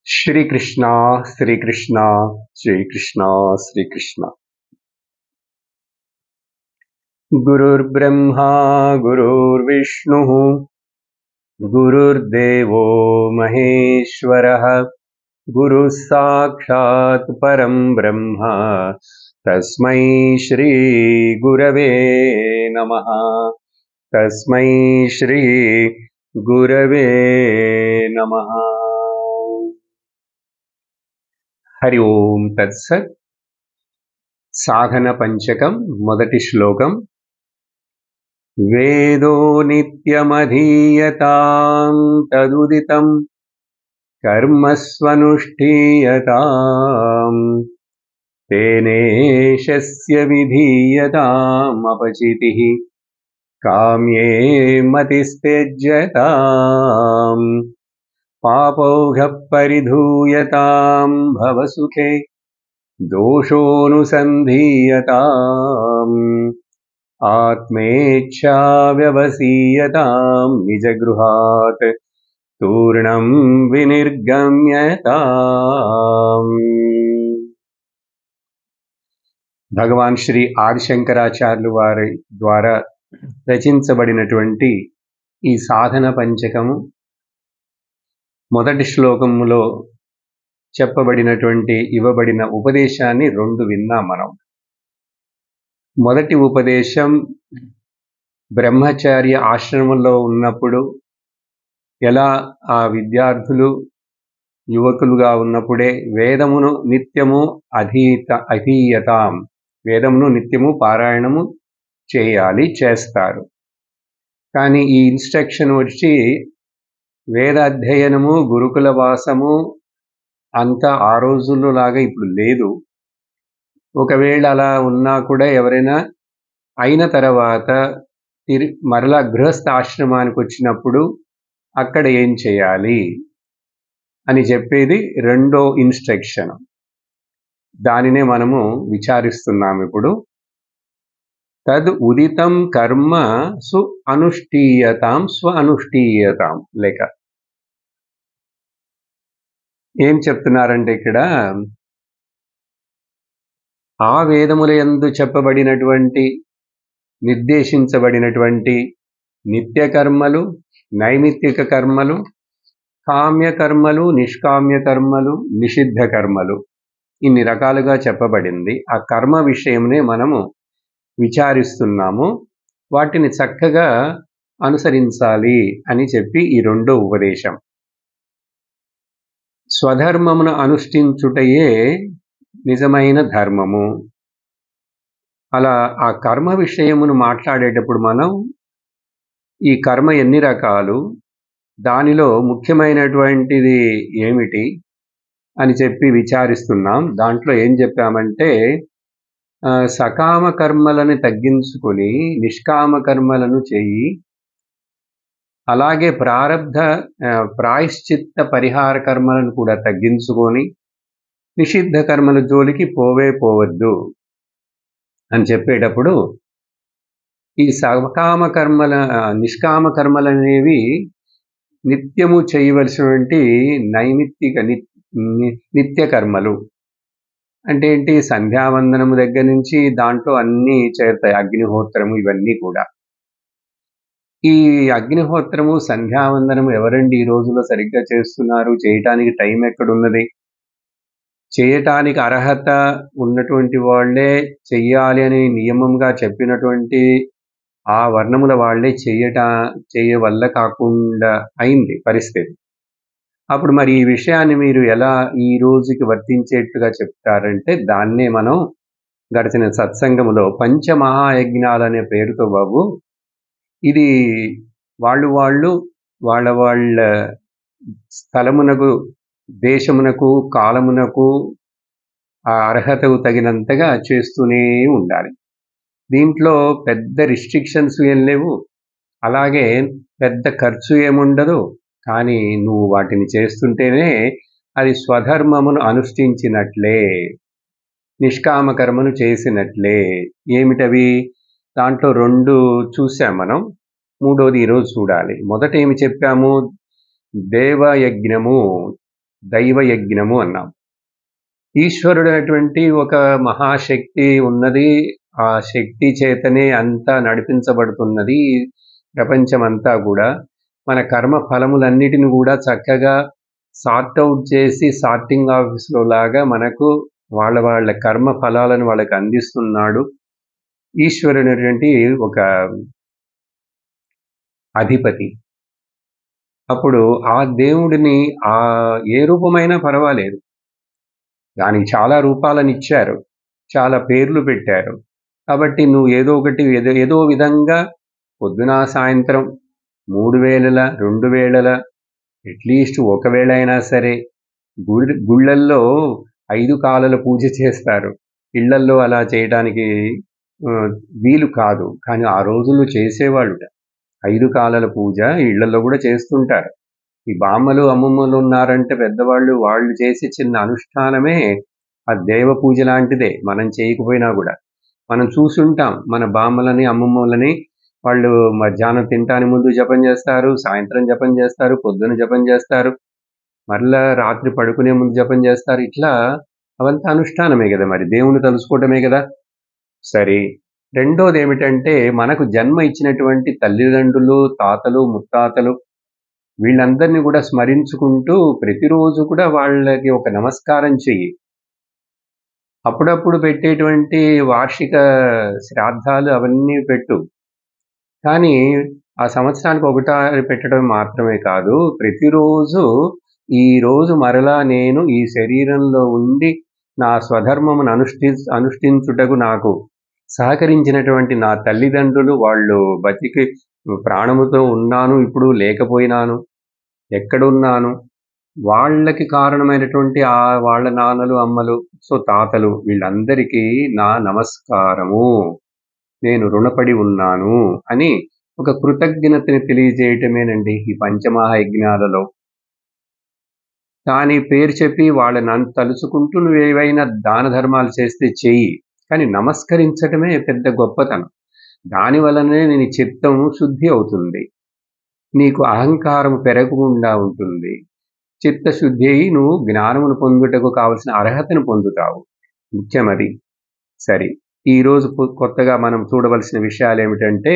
श्री कृष्णा श्री कृष्णा श्री कृष्णा श्री कृष्णा। गुरुर्ब्रह्मा गुरुर्विष्णुः गुरुर्देवो महेश्वरः गुरुः साक्षात् परं ब्रह्म तस्मै श्री गुरवे नमः। तस्मै श्री गुरवे नमः। हरि ओम तत्सत्। साधन पंचकं मोदटि श्लोकं वेदो नित्यमधीयतां तदुदितं कर्मस्वनुष्ठीयताम् तेनेशस्य विधीयताम् अपचितिः काम्ये मतिस्त्यज्यताम् पापौघः परिधूयतां भवसुखे दोषोऽनुसन्धीयताम् आत्मेच्छा व्यवसीयतां निजगृहात् तूर्णं विनिर्गम्यताम्। భగవాన్ శ్రీ ఆదిశంకరాచార్యులు వారి ద్వారా రచించబడినటువంటి ఈ సాధన పంచకము మొదటి శ్లోకములో చెప్పబడినటువంటి ఇవ్వబడిన ఉపదేశాన్ని రెండు విన్నాం మనం. మొదటి ఉపదేశం బ్రహ్మచార్య ఆశ్రమంలో ఉన్నప్పుడు ఎలా ఆ విద్యార్థులు యువకులుగా ఉన్నప్పుడే వేదమును నిత్యము అధీయతాం, వేదమును నిత్యము పారాయణము చేస్తారు. కానీ ఈ ఇన్స్ట్రక్షన్ వచ్చి వేద అధ్యయనము గురుకుల వాసము అంతా ఆ రోజుల్లో లాగా ఇప్పుడు లేదు. ఒకవేళ అలా ఉన్నా కూడా ఎవరైనా అయిన తర్వాత మరలా గృహస్థ ఆశ్రమానికి వచ్చినప్పుడు అక్కడ ఏం చేయాలి అని చెప్పేది రెండో ఇన్స్ట్రక్షన్. దానినే మనము విచారిస్తున్నాం ఇప్పుడు. తద్ ఉదితం కర్మ స్వ అనుష్ఠీయతాం. లేక ఏం చెప్తున్నారంటే ఇక్కడ ఆ వేదముల యందు చెప్పబడినటువంటి నిర్దేశించబడినటువంటి నిత్య కర్మలు, నైమిత్తిక కర్మలు, కామ్య కర్మలు, నిష్కామ్య కర్మలు, నిషిద్ధ కర్మలు, ఇన్ని రకాలుగా చెప్పబడింది. ఆ కర్మ విషయంనే మనము విచారిస్తున్నాము. వాటిని చక్కగా అనుసరించాలి అని చెప్పి ఈ రెండో ఉపదేశం. స్వధర్మమును అనుష్ఠించుటయే నిజమైన ధర్మము. అలా ఆ కర్మ విషయమును మాట్లాడేటప్పుడు మనం ఈ కర్మ ఎన్ని రకాలు, దానిలో ముఖ్యమైనటువంటిది ఏమిటి అని చెప్పి విచారిస్తున్నాం. దాంట్లో ఏం చెప్పామంటే సకామ కర్మలను తగ్గించుకొని నిష్కామ కర్మలను చేయి, అలాగే ప్రాయశ్చిత్త పరిహార కర్మలను కూడా తగ్గించుకొని నిషిద్ధ కర్మల జోలికి పోవద్దు అని చెప్పేటప్పుడు ఈ సకామ కర్మల నిష్కామ కర్మలు అనేవి నిత్యము చేయవలసినటువంటి నైమిత్తిక నిత్య కర్మలు. అంటే ఏంటి? సంధ్యావందనము దగ్గర నుంచి దాంట్లో అన్నీ చేరుతాయి. అగ్నిహోత్రము ఇవన్నీ కూడా. ఈ అగ్నిహోత్రము సంధ్యావందనము ఎవరండి ఈ రోజుల్లో సరిగ్గా చేస్తున్నారు? చేయటానికి టైం ఎక్కడున్నది? చేయటానికి అర్హత ఉన్నటువంటి వాళ్ళే చెయ్యాలి అని నియమంగా చెప్పినటువంటి ఆ వర్ణముల వాళ్ళే చేయవల్ల కాకుండా అయింది పరిస్థితి. అప్పుడు మరి ఈ విషయాన్ని మీరు ఎలా ఈ రోజుకి వర్తించేట్టుగా చెప్తారంటే దాన్నే మనం గడిచిన సత్సంగములో పంచమహాయజ్ఞాలనే పేరుతో బాబు ఇది వాళ్ళ స్థలమునకు, దేశమునకు, కాలమునకు ఆ అర్హతకు తగినంతగా చేస్తూనే ఉండాలి. దీంట్లో పెద్ద రిస్ట్రిక్షన్స్ ఏం లేవు, అలాగే పెద్ద ఖర్చు ఏముండదు. కానీ నువ్వు వాటిని చేస్తుంటేనే అది స్వధర్మమును అనుష్ఠించినట్లే, నిష్కామ కర్మను చేసినట్లే. ఏమిటవి? దాంట్లో రెండు చూసాం మనం, మూడోది ఈరోజు చూడాలి. మొదట ఏమి చెప్పాము? దేవయజ్ఞము, దైవ యజ్ఞము అన్నాం. ఈశ్వరుడు అనేటువంటి ఒక మహాశక్తి ఉన్నది. ఆ శక్తి చేతనే అంతా నడిపించబడుతున్నది ప్రపంచమంతా కూడా. మన కర్మ ఫలములన్నిటిని కూడా చక్కగా సార్ట్ అవుట్ చేసి సార్టింగ్ ఆఫీస్‌లో లాగా మనకు వాళ్ళ కర్మ ఫలాలను వాళ్ళకి అందిస్తున్నాడు. ఈశ్వరుడు అనేటువంటి ఒక అధిపతి. అప్పుడు ఆ దేవుడిని ఏ రూపమైనా పర్వాలేదు. దానికి చాలా రూపాలనిచ్చారు. చాలా పేర్లు పెట్టారు. కాబట్టి నువ్వు ఏదో ఒకటి ఏదో విధంగా పొద్దున, సాయంత్రం 3 వేళలా, 2 వేళలా, అట్‌లీస్ట్ ఒక వేళ అయినా సరే గుళ్ళల్లో 5 కాలాల పూజ చేస్తారు. ఇళ్లల్లో అలా చేయడానికి వీలు కాదు. కానీ ఆ రోజుల్లో చేసేవాళ్ళుట. 5 కాలాల పూజ ఇళ్లల్లో కూడా చేస్తుంటారు. ఈ బామ్మలు, అమ్మమ్మలు ఉన్నారంటే పెద్దవాళ్ళు, వాళ్ళు చేసే చిన్న అనుష్ఠానమే ఆ దేవ పూజ లాంటిదే. మనం చేయకపోయినా కూడా. మనం చూసుంటాం మన బామ్మలని, అమ్మమ్మలని. వాళ్ళు మధ్యాహ్నం తినటానికి ముందు జపం చేస్తారు, సాయంత్రం జపం చేస్తారు, పొద్దున జపం చేస్తారు, మరలా రాత్రి పడుకునే ముందు జపం చేస్తారు. ఇట్లా అవంతా అనుష్ఠానమే కదా, మరి దేవుణ్ణి తలుసుకోవటమే కదా. సరే, రెండోదేమిటంటే మనకు జన్మ ఇచ్చినటువంటి తల్లిదండ్రులు, తాతలు, ముత్తాతలు వీళ్ళందరినీ కూడా స్మరించుకుంటూ ప్రతిరోజు కూడా వాళ్ళకి ఒక నమస్కారం చెయ్యి. అప్పుడప్పుడు పెట్టేటువంటి వార్షిక శ్రాద్ధాలు అవన్నీ పెట్టు. కానీ ఆ సంవత్సరానికి ఒకసారి పెట్టడం మాత్రమే కాదు, ప్రతిరోజు ఈరోజు మరలా నేను ఈ శరీరంలో ఉండి నా స్వధర్మమును అనుష్ఠించుటకు నాకు సహకరించినటువంటి నా తల్లిదండ్రులు, వాళ్ళు బతికి ప్రాణముతో ఉన్నాను, ఇప్పుడు లేకపోయినాను, ఎక్కడున్నాను, వాళ్ళకి కారణమైనటువంటి వాళ్ళ నాన్నలు, అమ్మలు, సో తాతలు, వీళ్ళందరికీ నా నమస్కారము, నేను రుణపడి ఉన్నాను అని ఒక కృతజ్ఞతని తెలియజేయటమేనండి ఈ పంచమహాయజ్ఞాలలో. దాని పేరు చెప్పి వాళ్ళని తలుచుకుంటూ నువ్వేవైనా దాన ధర్మాలు చేస్తే చెయ్యి, కానీ నమస్కరించటమే పెద్ద గొప్పతనం. దాని వలనే నీ చిత్తం శుద్ధి అవుతుంది, నీకు అహంకారం పెరగకుండా ఉంటుంది, చిత్తశుద్ధి అయి నువ్వు జ్ఞానమును పొందుటకు కావలసిన అర్హతను పొందుతావు. ముఖ్యమది. సరే, ఈరోజు కొత్తగా మనం చూడవలసిన విషయాలు ఏమిటంటే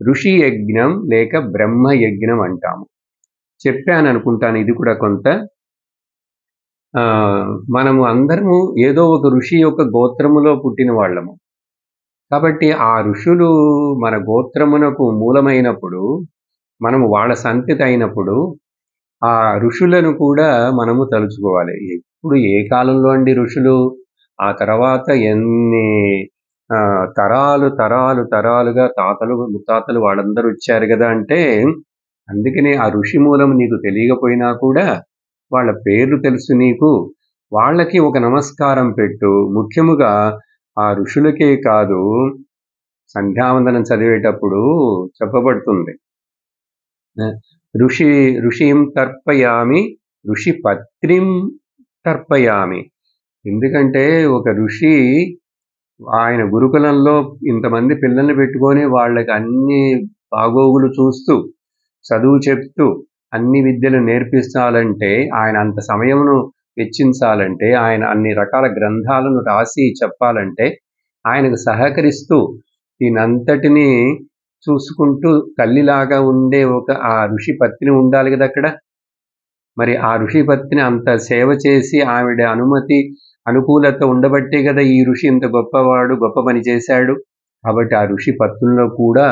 ఋషి యజ్ఞం లేక బ్రహ్మ యజ్ఞం అంటాము. చెప్పాను అనుకుంటాను ఇది కూడా కొంత. మనము అందరము ఏదో ఒక ఋషి యొక్క గోత్రములో పుట్టిన వాళ్ళము. కాబట్టి ఆ ఋషులు మన గోత్రమునకు మూలమైనప్పుడు, మనము వాళ్ళ సంతతి అయినప్పుడు ఆ ఋషులను కూడా మనము తలుచుకోవాలి. ఎప్పుడు ఏ కాలంలో అండి ఋషులు? ఆ తర్వాత ఎన్ని తరాలుగా తాతలు, ముత్తాతలు వాళ్ళందరూ వచ్చారు కదా. అంటే అందుకనే ఆ ఋషి మూలం నీకు తెలియకపోయినా కూడా వాళ్ళ పేర్లు తెలుసు నీకు. వాళ్ళకి ఒక నమస్కారం పెట్టు. ముఖ్యముగా ఆ ఋషులకే కాదు, సంధ్యావందనం చదివేటప్పుడు చెప్పబడుతుంది, ఋషిం తర్పయామి, ఋషి పత్రిం తర్పయామి. ఎందుకంటే ఒక ఋషి ఆయన గురుకులంలో ఇంతమంది పిల్లల్ని పెట్టుకొని వాళ్ళకి అన్ని బాగోగులు చూస్తూ, చదువు చెప్తూ, అన్ని విద్యలు నేర్పించాలంటే, ఆయన అంత సమయమును వెచ్చించాలంటే, ఆయన అన్ని రకాల గ్రంథాలను రాసి చెప్పాలంటే, ఆయనకు సహకరిస్తూ దీనంతటినీ చూసుకుంటూ తల్లిలాగా ఉండే ఆ ఋషి పత్ని ఉండాలి కదా అక్కడ. మరి ఆ ఋషి పత్ని అంత సేవ చేసి ఆవిడ అనుకూలత ఉండబట్టే కదా ఈ ఋషి ఇంత గొప్పవాడు, గొప్ప పని చేశాడు. కాబట్టి ఆ ఋషి పత్నుల్లో కూడా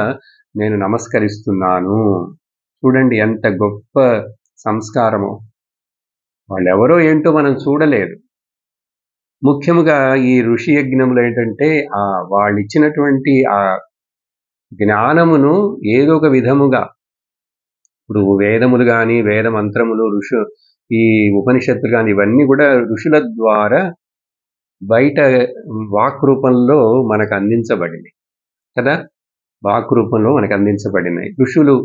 నేను నమస్కరిస్తున్నాను. చూడండి ఎంత గొప్ప సంస్కారమో. వాళ్ళెవరో ఏంటో మనం చూడలేదు. ముఖ్యముగా ఈ ఋషి యజ్ఞములు ఏంటంటే వాళ్ళు ఇచ్చినటువంటి ఆ జ్ఞానమును ఏదో ఒక విధముగా, ఇప్పుడు వేదములు కానీ, వేద మంత్రములు, ఈ ఉపనిషత్తులు కానీ, ఇవన్నీ కూడా ఋషుల ద్వారా బయట వాక్ రూపంలో మనకు అందించబడినాయి కదా. వాక్ రూపంలో మనకు అందించబడినాయి. ఋషులు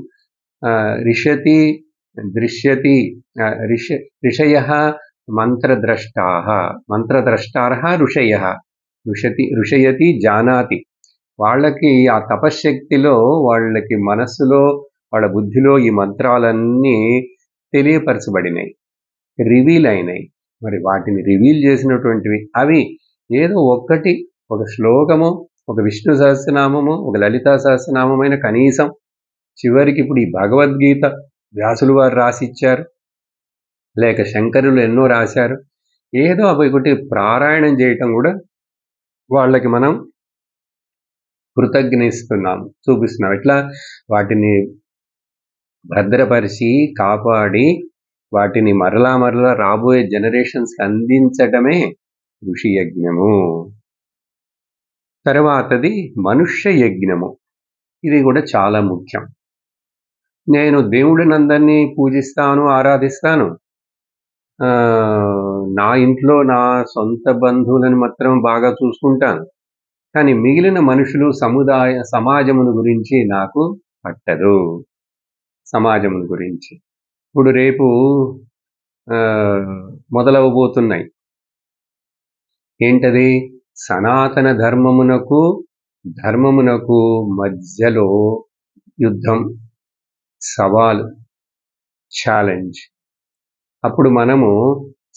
రిషతి దృశ్యతి ఋషయః మంత్రద్రష్టాః ఋషయః ఋషయతి జానాతి. వాళ్ళకి ఆ తపశ్శక్తిలో, వాళ్ళకి మనస్సులో, వాళ్ళ బుద్ధిలో ఈ మంత్రాలన్నీ తెలియపరచబడినాయి. రివీల్ అయినాయి. మరి వాటిని రివీల్ చేసినటువంటివి అవి ఏదో ఒక్కటి, ఒక శ్లోకము, ఒక విష్ణు సహస్రనామము, ఒక లలితా సహస్రనామమైన కనీసం చివరికి ఇప్పుడు ఈ భగవద్గీత వ్యాసులు వారు రాసిచ్చారు, లేక శంకరులు ఎన్నో రాశారు. ఏదో అవి ఒకటి పారాయణం చేయటం కూడా వాళ్ళకి మనం కృతజ్ఞిస్తున్నాం, చూపిస్తున్నాం. ఎట్లా వాటిని భద్రపరిచి కాపాడి వాటిని మరలా మరలా రాబోయే జనరేషన్స్కి అందించటమే ఋషి యజ్ఞము. తర్వాతది మనుష్య యజ్ఞము. ఇది కూడా చాలా ముఖ్యం. నేను దేవుడిని అందరినీ పూజిస్తాను, ఆరాధిస్తాను. నా ఇంట్లో నా సొంత బంధువులను మాత్రం బాగా చూసుకుంటాను. కానీ మిగిలిన మనుషులు, సమాజమును గురించి నాకు పట్టదు. సమాజమును గురించి ఇప్పుడు రేపు మొదలవబోతున్నాయి. ఏంటది? సనాతన ధర్మమునకు మధ్యలో యుద్ధం, సవాల్, ఛాలెంజ్. అప్పుడు మనము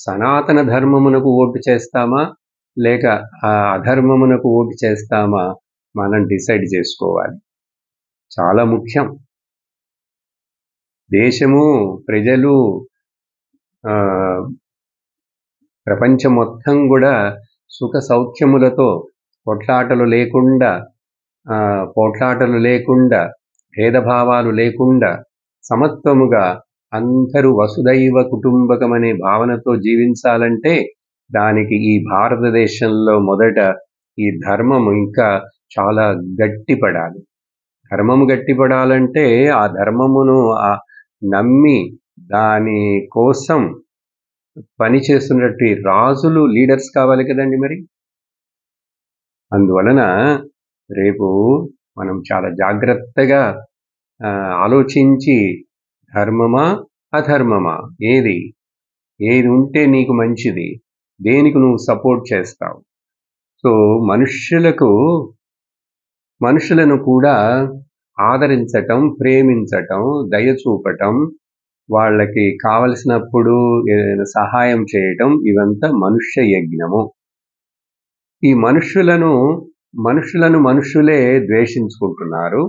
సనాతన ధర్మమునకు ఓటు చేస్తామా లేక ఆ అధర్మమునకు ఓటు చేస్తామా మనం డిసైడ్ చేసుకోవాలి. చాలా ముఖ్యం. దేశము, ప్రజలు, ప్రపంచం మొత్తం కూడా సుఖ సౌఖ్యములతో పోట్లాటలు లేకుండా భేదభావాలు లేకుండా సమత్వముగా అందరూ వసుదైవ కుటుంబకమనే భావనతో జీవించాలంటే దానికి ఈ భారతదేశంలో మొదట ఈ ధర్మము ఇంకా చాలా గట్టిపడాలి. ధర్మము గట్టిపడాలంటే ఆ ధర్మమును నమ్మి దాని కోసం పనిచేస్తున్నట్టు రాజులు, లీడర్స్ కావాలి కదండి. మరి అందువలన రేపు మనం చాలా జాగ్రత్తగా ఆలోచించి ధర్మమా అధర్మమా, ఏది ఉంటే నీకు మంచిది, దేనికి నువ్వు సపోర్ట్ చేస్తావు. సో మనుషులను కూడా ఆదరించటం, ప్రేమించటం, దయ చూపటం, వాళ్ళకి కావలసినప్పుడు ఏదైనా సహాయం చేయటం, ఇవంతా మనుష్య యజ్ఞము. ఈ మనుషులే ద్వేషించుకుంటున్నారు.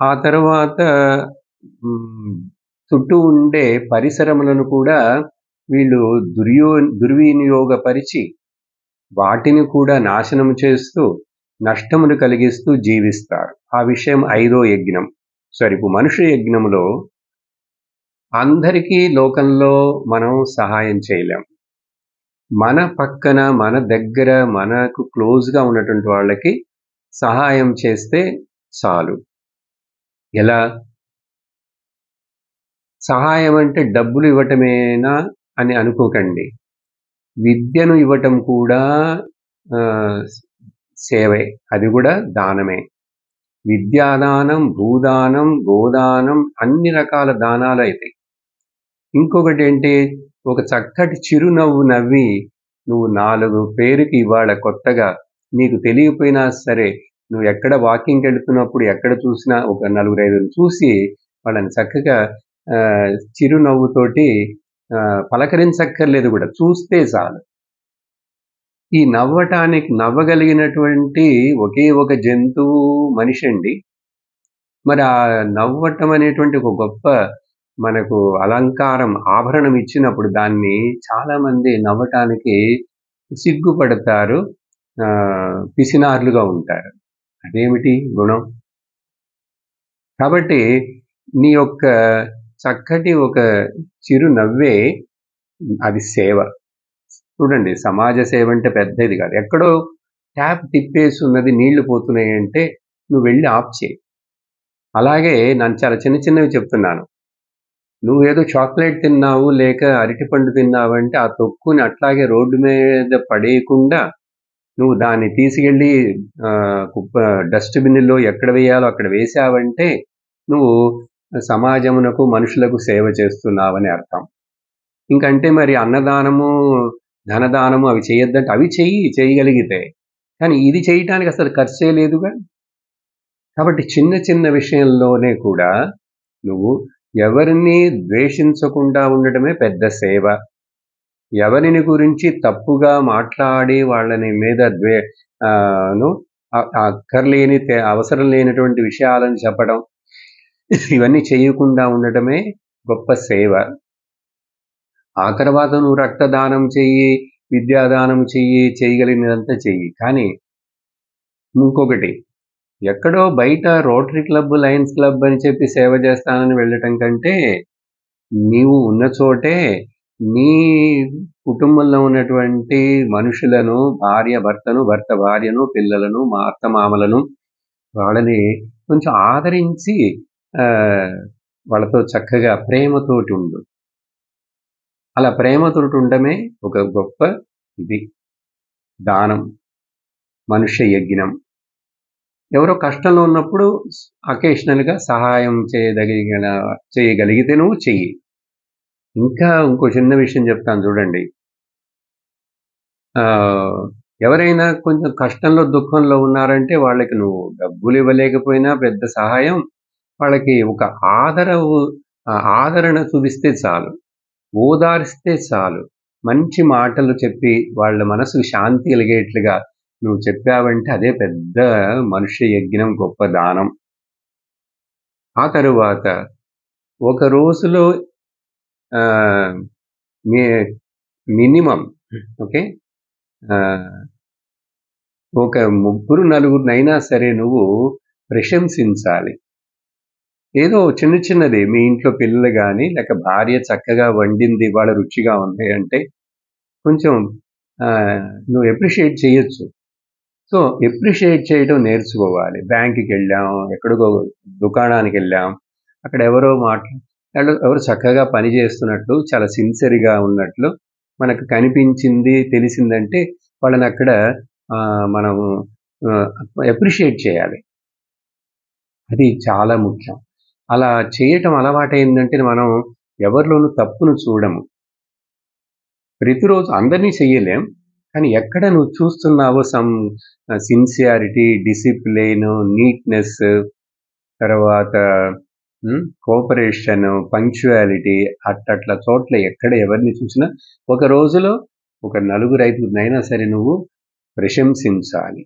ఆ తర్వాత చుట్టూ ఉండే పరిసరములను కూడా వీళ్ళు దుర్వినియోగపరిచి వాటిని కూడా నాశనం చేస్తూ నష్టమును కలిగిస్తూ జీవిస్తారు. ఆ విషయం 5వ యజ్ఞం. ఇప్పుడు మనుష్య యజ్ఞంలో అందరికీ లోకంలో మనం సహాయం చేయలేం. మన పక్కన, మన దగ్గర, మనకు క్లోజ్గా ఉన్నటువంటి వాళ్ళకి సహాయం చేస్తే చాలు. ఎలా? సహాయం అంటే డబ్బులు ఇవ్వటమేనా అని అనుకోకండి. విద్యను ఇవ్వటం కూడా సేవే, అది కూడా దానమే. విద్యాదానం, భూదానం, గోదానం, అన్ని రకాల దానాలు అవుతాయి. ఇంకొకటి ఏంటి? ఒక చక్కటి చిరునవ్వు నవ్వి నువ్వు 4 పేరుకి ఇవాళ కొత్తగా నీకు తెలియపోయినా సరే, నువ్వు ఎక్కడ వాకింగ్కి వెళుతున్నప్పుడు ఎక్కడ చూసినా ఒక 4-5 చూసి వాళ్ళని చక్కగా చిరునవ్వుతోటి పలకరించక్కర్లేదు, కూడా చూస్తే చాలు. ఈ నవ్వగలిగినటువంటి ఒకే ఒక జంతువు మనిషి అండి. మరి ఆ నవ్వటం అనేటువంటి ఒక గొప్ప మనకు అలంకారం, ఆభరణం ఇచ్చినప్పుడు దాన్ని చాలామంది నవ్వటానికి సిగ్గుపడతారు, పిసినార్లుగా ఉంటారు. అదేమిటి గుణం? కాబట్టి నీ యొక్క చక్కటి ఒక చిరునవ్వే అది సేవ. చూడండి, సమాజ సేవ అంటే పెద్దది కాదు. ఎక్కడో ట్యాప్ తిప్పేసి ఉన్నది, నీళ్లు పోతున్నాయి అంటే నువ్వు వెళ్ళి ఆఫ్ చేయి. అలాగే నేను చాలా చిన్నవి చెప్తున్నాను. నువ్వేదో చాక్లెట్ తిన్నావు లేక అరటిపండు తిన్నావు అంటే ఆ తొక్కుని అట్లాగే రోడ్డు మీద పడేయకుండా నువ్వు దాన్ని తీసుకెళ్ళి డస్ట్బిన్లో ఎక్కడ వేయాలో అక్కడ వేసావంటే నువ్వు సమాజమునకు, మనుషులకు సేవ చేస్తున్నావని అర్థం. ఇంకంటే మరి అన్నదానము, ధనదానము అవి చేయొద్దంటే అవి చేయగలిగితే, కానీ ఇది చేయటానికి అసలు ఖర్చే లేదుగా. కాబట్టి చిన్న విషయంలోనే కూడా నువ్వు ఎవరిని ద్వేషించకుండా ఉండటమే పెద్ద సేవ. ఎవరిని గురించి తప్పుగా మాట్లాడి వాళ్ళని మీద అక్కర్లేని అవసరం లేనటువంటి విషయాలను చెప్పడం ఇవన్నీ చేయకుండా ఉండటమే గొప్ప సేవ. ఆ తర్వాత నువ్వు రక్తదానం చెయ్యి, విద్యాదానం చెయ్యి, చేయగలిగినదంతా చెయ్యి. కానీ ఇంకొకటి, ఎక్కడో బయట రోటరీ క్లబ్, లయన్స్ క్లబ్ అని చెప్పి సేవ చేస్తానని వెళ్ళటం కంటే, నీవు ఉన్న చోటే నీ కుటుంబంలో ఉన్నటువంటి మనుషులను, భర్తను, భర్త భార్యను, పిల్లలను, మా అత్తమామలను వాళ్ళని కొంచెం ఆదరించి వాళ్ళతో చక్కగా ప్రేమతోటి ఉండు. అలా ప్రేమతోటి ఉండమే ఒక గొప్ప ఇది దానం, మనుష్య యజ్ఞం. ఎవరో కష్టంలో ఉన్నప్పుడు అకేషనల్గా సహాయం చేయగలిగితే నువ్వు చెయ్యి. ఇంకా ఇంకో చిన్న విషయం చెప్తాను చూడండి. ఎవరైనా కొంచెం కష్టంలో, దుఃఖంలో ఉన్నారంటే వాళ్ళకి నువ్వు డబ్బులు ఇవ్వలేకపోయినా పెద్ద సహాయం, వాళ్ళకి ఒక ఆదరణ చూపిస్తే చాలు, ఓదారిస్తే చాలు, మంచి మాటలు చెప్పి వాళ్ళ మనసుకు శాంతి కలిగేట్లుగా నువ్వు చెప్పావంటే అదే పెద్ద మనుష్య యజ్ఞం, గొప్ప దానం. ఆ తరువాత ఒక రోజులో మినిమం ఓకే ఒక 3-4 సరే నువ్వు ప్రశంసించాలి. ఏదో చిన్నది, మీ ఇంట్లో పిల్లలు కానీ లేక భార్య చక్కగా వండింది, వాళ్ళ రుచిగా ఉంది అంటే కొంచెం నువ్వు ఎప్రిషియేట్ చేయొచ్చు. సో ఎప్రిషియేట్ చేయడం నేర్చుకోవాలి. బ్యాంకుకి వెళ్ళాం, ఎక్కడికో దుకాణానికి వెళ్ళాం, అక్కడ ఎవరు చక్కగా పని చేస్తున్నట్లు, చాలా సిన్సియర్గా ఉన్నట్లు మనకు కనిపించింది, తెలిసిందంటే వాళ్ళని అక్కడ మనము ఎప్రిషియేట్ చేయాలి. అది చాలా ముఖ్యం. అలా చేయటం అలవాటైందంటే మనం ఎవరిలోనూ తప్పును చూడము. ప్రతిరోజు అందరినీ చెయ్యలేం, కానీ ఎక్కడ నువ్వు చూస్తున్నావో సిన్సియారిటీ, డిసిప్లిన్, నీట్నెస్, తర్వాత కోఆపరేషన్, పంక్చువాలిటీ, అట్లా చోట్ల ఎక్కడ ఎవరిని చూసినా ఒక రోజులో ఒక 4-5 సరే నువ్వు ప్రశంసించాలి.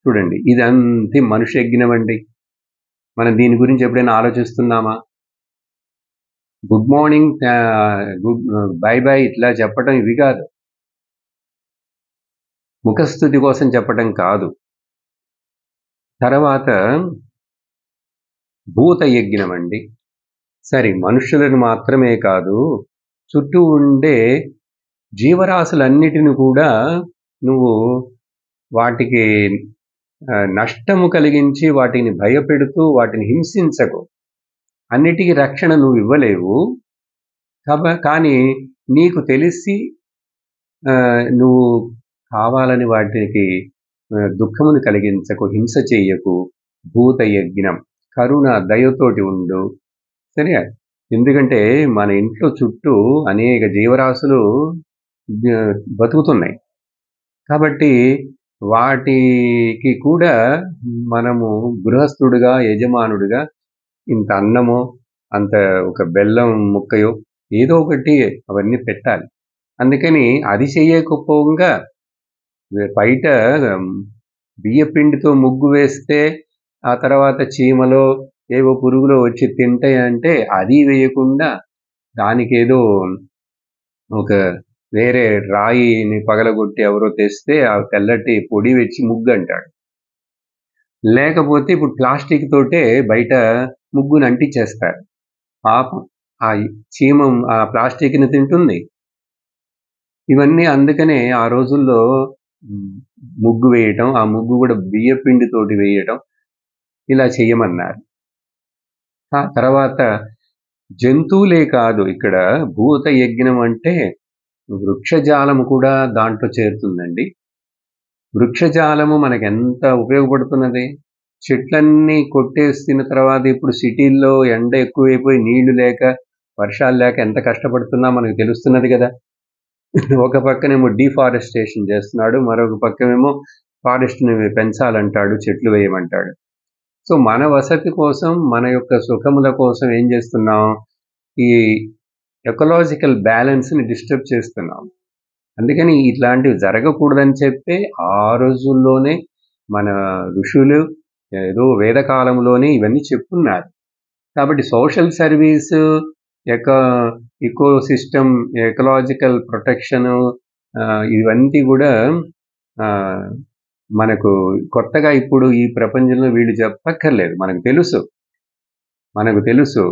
చూడండి, ఇదంతే మనుష్య యజ్ఞం అండి. మనం దీని గురించి ఎప్పుడైనా ఆలోచిస్తున్నామా? గుడ్ మార్నింగ్, బై బై ఇట్లా చెప్పటం ఇవి కాదు, ముఖస్థుతి కోసం చెప్పటం కాదు. తర్వాత భూత యజ్ఞం అండి. సరే, మనుషులను మాత్రమే కాదు, చుట్టూ ఉండే జీవరాశులన్నిటిని కూడా నువ్వు వాటికి నష్టము కలిగించి, వాటిని భయపెడుతూ, వాటిని హింసించకు. అన్నిటికీ రక్షణ నువ్వు ఇవ్వలేవు. కానీ నీకు తెలిసి నువ్వు కావాలని వాటికి దుఃఖమును కలిగించకు, హింస చెయ్యకు. భూత యజ్ఞం, కరుణ, దయతోటి ఉండు. సరే, ఎందుకంటే మన ఇంట్లో చుట్టూ అనేక జీవరాశులు బతుకుతున్నాయి కాబట్టి వాటికి కూడా మనము గృహస్థుడిగా, యజమానుడిగా ఇంత అన్నమో, అంత ఒక బెల్లం ముక్కయో ఏదో ఒకటి అవన్నీ పెట్టాలి. అందుకని అది చెయ్యకపోగా బయట బియ్యపిండితో ముగ్గు వేస్తే ఆ తర్వాత చీమలో ఏవో పురుగులో వచ్చి తింటాయంటే అది వేయకుండా దానికేదో ఒక వేరే రాయిని పగలగొట్టి ఎవరో తెస్తే ఆ తెల్లటి పొడి వచ్చి ముగ్గు అంటాడు. లేకపోతే ఇప్పుడు ప్లాస్టిక్ తోటే బయట ముగ్గుని అంటించేస్తారు. పాపం ఆ చీమ ఆ ప్లాస్టిక్ని తింటుంది. ఇవన్నీ అందుకనే ఆ రోజుల్లో ముగ్గు వేయటం, ఆ ముగ్గు కూడా బియ్యపిండితోటి వేయటం, ఇలా చేయమన్నారు. ఆ తర్వాత జంతువులే కాదు, ఇక్కడ భూత యజ్ఞం అంటే వృక్షజాలము కూడా దాంట్లో చేరుతుందండి. వృక్షజాలము మనకు ఎంత ఉపయోగపడుతున్నది. చెట్లన్నీ కొట్టేసిన తర్వాత ఇప్పుడు సిటీల్లో ఎండ ఎక్కువైపోయి నీళ్లు లేక, వర్షాలు లేక ఎంత కష్టపడుతున్నా మనకు తెలుస్తున్నది కదా. ఒక పక్కనేమో డిఫారెస్టేషన్ చేస్తున్నాడు, మరొక పక్కనేమో ఫారెస్ట్ని పెంచాలంటాడు, చెట్లు వేయమంటాడు. సో మన వసతి కోసం, మన యొక్క సుఖముల కోసం ఏం చేస్తున్నాం? ఈ ఎకలాజికల్ బ్యాలెన్స్ని డిస్టర్బ్ చేస్తున్నాం. అందుకని ఇట్లాంటివి జరగకూడదని చెప్పే ఆ రోజుల్లోనే మన ఋషులు ఏదో వేదకాలంలోనే ఇవన్నీ చెప్పున్నారు. కాబట్టి సోషల్ సర్వీసు, ఎకా ఇకో సిస్టమ్, ఎకలాజికల్ ప్రొటెక్షను ఇవన్నీ కూడా మనకు కొత్తగా ఇప్పుడు ఈ ప్రపంచంలో వీళ్ళు చెప్పక్కర్లేదు. మనకు తెలుసు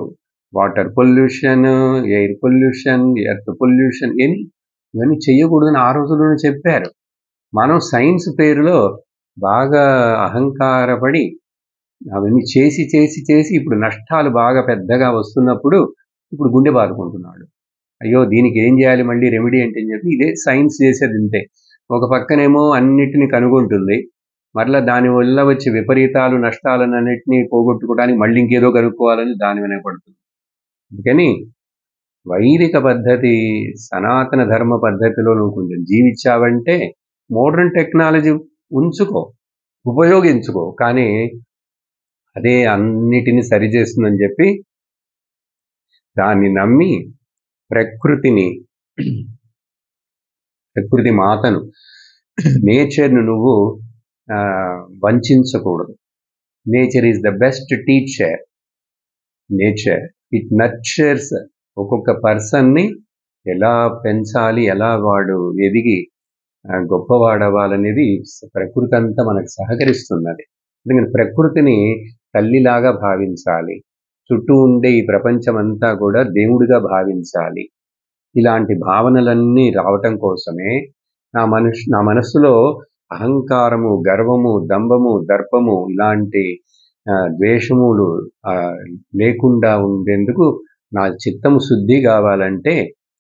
water pollution, air pollution, earth pollution ఇవన్నీ చెయ్యకూడదని ఆ రోజుల్లోనే చెప్పారు. మనం సైన్స్ పేరులో బాగా అహంకారపడి అవన్నీ చేసి ఇప్పుడు నష్టాలు బాగా పెద్దగా వస్తున్నప్పుడు ఇప్పుడు గుండె బాదుకుంటున్నాడు. అయ్యో దీనికి ఏం చేయాలి మళ్ళీ రెమెడీ అంటే అని చెప్పి ఇదే సైన్స్ చేసేది ఇంతే. ఒక పక్కనేమో అన్నిటిని కనుగొంటుంది, మరలా దానివల్ల వచ్చే విపరీతాలు నష్టాలన్నిటినీ పోగొట్టుకోవడానికి మళ్ళీ ఇంకేదో కనుక్కోవాలని దాని వెనక పడుతుంది. అందుకని వైదిక పద్ధతి, సనాతన ధర్మ పద్ధతిలో నువ్వు కొంచెం జీవించావంటే మోడర్న్ టెక్నాలజీ ఉపయోగించుకో, కానీ అదే అన్నిటిని సరిచేస్తుందని చెప్పి దాన్ని నమ్మి ప్రకృతి మాతను, నేచర్ను నువ్వు వంచకూడదు. Nature is the best teacher. Nature it nurtures ఒక్కొక్క పర్సన్ని ఎలా పెంచాలి, ఎలా వాడు ఎదిగి గొప్పవాడవ్వాలనేది ప్రకృతి అంతా మనకు సహకరిస్తున్నది. అందుకని ప్రకృతిని తల్లిలాగా భావించాలి. చుట్టూ ఉండే ఈ ప్రపంచం అంతా కూడా దేవుడిగా భావించాలి. ఇలాంటి భావనలన్నీ రావటం కోసమే నా మనస్సులో అహంకారము, గర్వము, దంభము, దర్పము ఇలాంటి ద్వేషములు లేకుండా ఉండేందుకు నా చిత్తము శుద్ధి కావాలంటే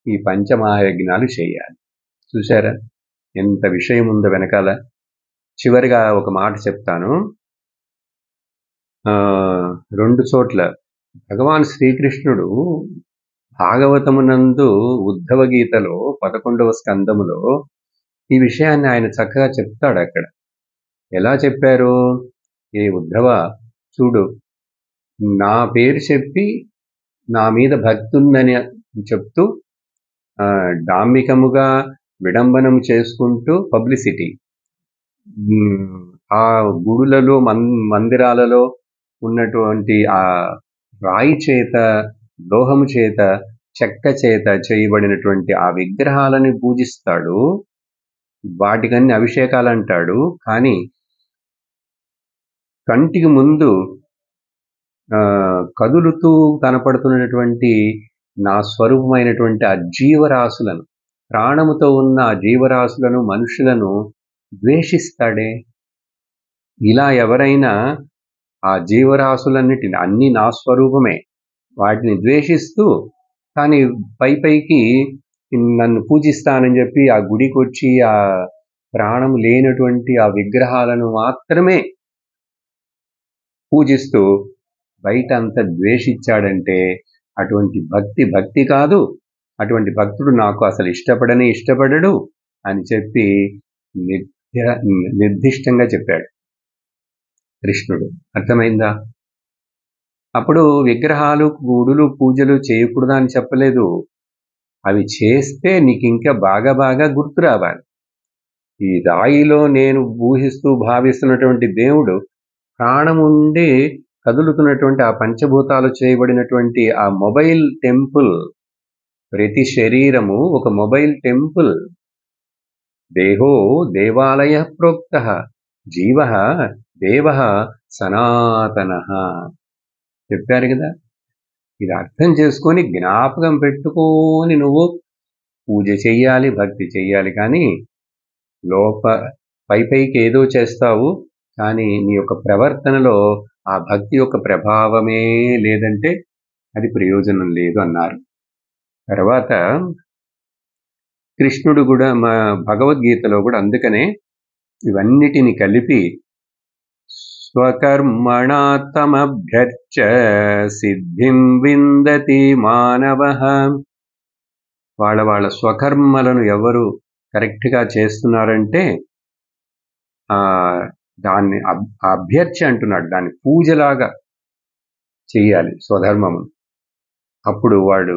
ఈ పంచమహాయజ్ఞాలు చేయాలి. చూశారా ఎంత విషయం ఉందో వెనకాల. చివరిగా ఒక మాట చెప్తాను. 2 చోట్ల భగవాన్ శ్రీకృష్ణుడు భాగవతమునందు ఉద్ధవ గీతలో 11వ స్కందములో ఈ విషయాన్ని ఆయన చక్కగా చెప్తాడు. అక్కడ ఎలా చెప్పారు? ఏ ఉద్ధవ, చూడు, నా పేరు చెప్పి నా మీద భక్తి ఉందని చెప్తూ డాంబికముగా విడంబనం చేసుకుంటూ పబ్లిసిటీ, ఆ గుడులలో మందిరాలలో ఉన్నటువంటి ఆ రాయి చేత, లోహము చేత, చెక్క చేత చేయబడినటువంటి ఆ విగ్రహాలని పూజిస్తాడు, వాటికన్నీ అభిషేకాలు అంటాడు. కానీ కంటికి ముందు కదులుతూ కనపడుతున్నటువంటి నా స్వరూపమైనటువంటి ఆ జీవరాశులను, ప్రాణముతో ఉన్న ఆ జీవరాశులను, మనుషులను ద్వేషిస్తాడే. ఇలా ఎవరైనా ఆ జీవరాశులన్నిటిని, అన్ని నా స్వరూపమే, వాటిని ద్వేషిస్తూ కానీ పైకి నన్ను పూజిస్తానని చెప్పి ఆ గుడికి వచ్చి ఆ ప్రాణం లేనటువంటి ఆ విగ్రహాలను మాత్రమే పూజిస్తూ బయట అంత ద్వేషించాడంటే అటువంటి భక్తి కాదు, అటువంటి భక్తుడు నాకు అసలు ఇష్టపడడు అని చెప్పి నిర్దిష్టంగా చెప్పాడు కృష్ణుడు. అర్థమైందా? అప్పుడు విగ్రహాలు, గుడులు, పూజలు చేయకూడదా అని చెప్పలేదు. అవి చేస్తే నీకు ఇంకా బాగా గుర్తు రావాలి. ఈ రాయిలో నేను ఊహిస్తూ భావిస్తున్నటువంటి దేవుడు ప్రాణముండి కదులుతున్నటువంటి ఆ పంచభూతాలు చేయబడినటువంటి ఆ మొబైల్ టెంపుల్. ప్రతి శరీరము ఒక మొబైల్ టెంపుల్. దేహో దేవాలయ ప్రోక్త జీవ దేవ సనాతన చెప్పారు కదా. ఇది అర్థం చేసుకొని జ్ఞాపకం పెట్టుకొని నువ్వు పూజ చెయ్యాలి, భక్తి చెయ్యాలి. కానీ పైకి ఏదో చేస్తావు, కానీ నీ యొక్క ప్రవర్తనలో ఆ భక్తి యొక్క ప్రభావమే లేదంటే అది ప్రయోజనం లేదు అన్నారు. తర్వాత కృష్ణుడు కూడా మా భగవద్గీతలో కూడా అందుకనే ఇవన్నిటిని కలిపి స్వకర్మణా తమభ్యర్చ సిద్ధిం విందతి మానవః. వాళ్ళ స్వకర్మలను ఎవరు కరెక్ట్గా చేస్తున్నారంటే దాన్ని అభ్యర్చ అంటున్నాడు, దాన్ని పూజలాగా చెయ్యాలి స్వధర్మము. అప్పుడు వాడు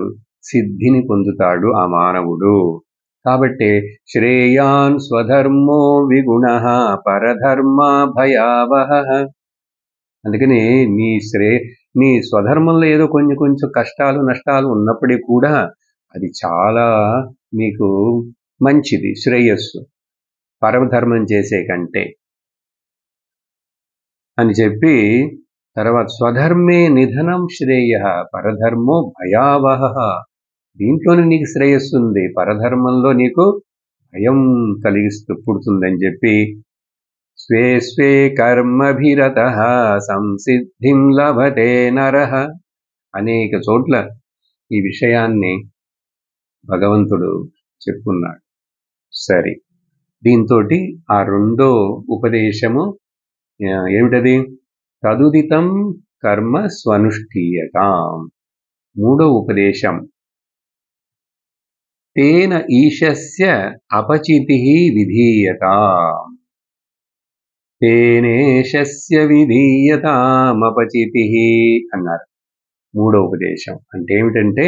సిద్ధిని పొందుతాడు ఆ మానవుడు. కాబట్టి శ్రేయాన్ స్వధర్మో విగుణః పరధర్మా భయావహః. అందుకని నీ స్వధర్మంలో ఏదో కొంచెం కష్టాలు నష్టాలు ఉన్నప్పటికీ కూడా అది చాలా నీకు మంచిది, శ్రేయస్సు పరధర్మం చేసే కంటే అని చెప్పి తర్వాత స్వధర్మే నిధనం శ్రేయ పరధర్మో భయావహ. దీంట్లోనే నీకు శ్రేయస్సు ఉంది, పరధర్మంలో నీకు భయం పుడుతుందని చెప్పి స్వే స్వే కర్మభిరతః సంసిద్ధిం లభతే నరః. అనేక చోట్ల ఈ విషయాన్ని భగవంతుడు చెప్పున్నాడు. సరే, దీంతో ఆ రెండో ఉపదేశము ఏమిటది? తదుదితం కర్మ స్వనుష్ఠీయతాం. మూడో ఉపదేశం తేన ఈశస్య అపచితిః విధీయతాం. తేనేశస్య విధీయతాం అపచితిః అన్నారు. మూడో ఉపదేశం అంటే ఏమిటంటే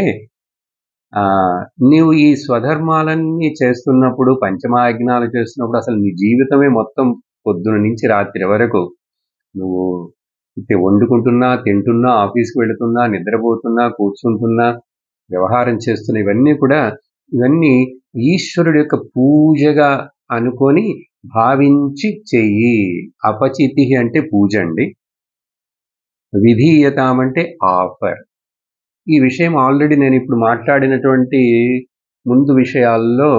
నీవు ఈ స్వధర్మాలన్నీ చేస్తున్నప్పుడు, పంచమాయజ్ఞాలు చేస్తున్నప్పుడు అసలు నీ జీవితమే మొత్తం పొద్దున నుంచి రాత్రి వరకు నువ్వు వండుకుంటున్నా, తింటున్నా, ఆఫీస్కి వెళుతున్నా, నిద్రపోతున్నా, కూర్చుంటున్నా, వ్యవహారం చేస్తున్నా, ఇవన్నీ ఈశ్వరుడి యొక్క పూజగా అనుకొని భావించి చెయ్యి. అపచితి అంటే పూజ అండి. విధీయతాం అంటే ఆఫర్. ఈ విషయం ఆల్రెడీ నేను ఇప్పుడు మాట్లాడినటువంటి ముందు విషయాల్లో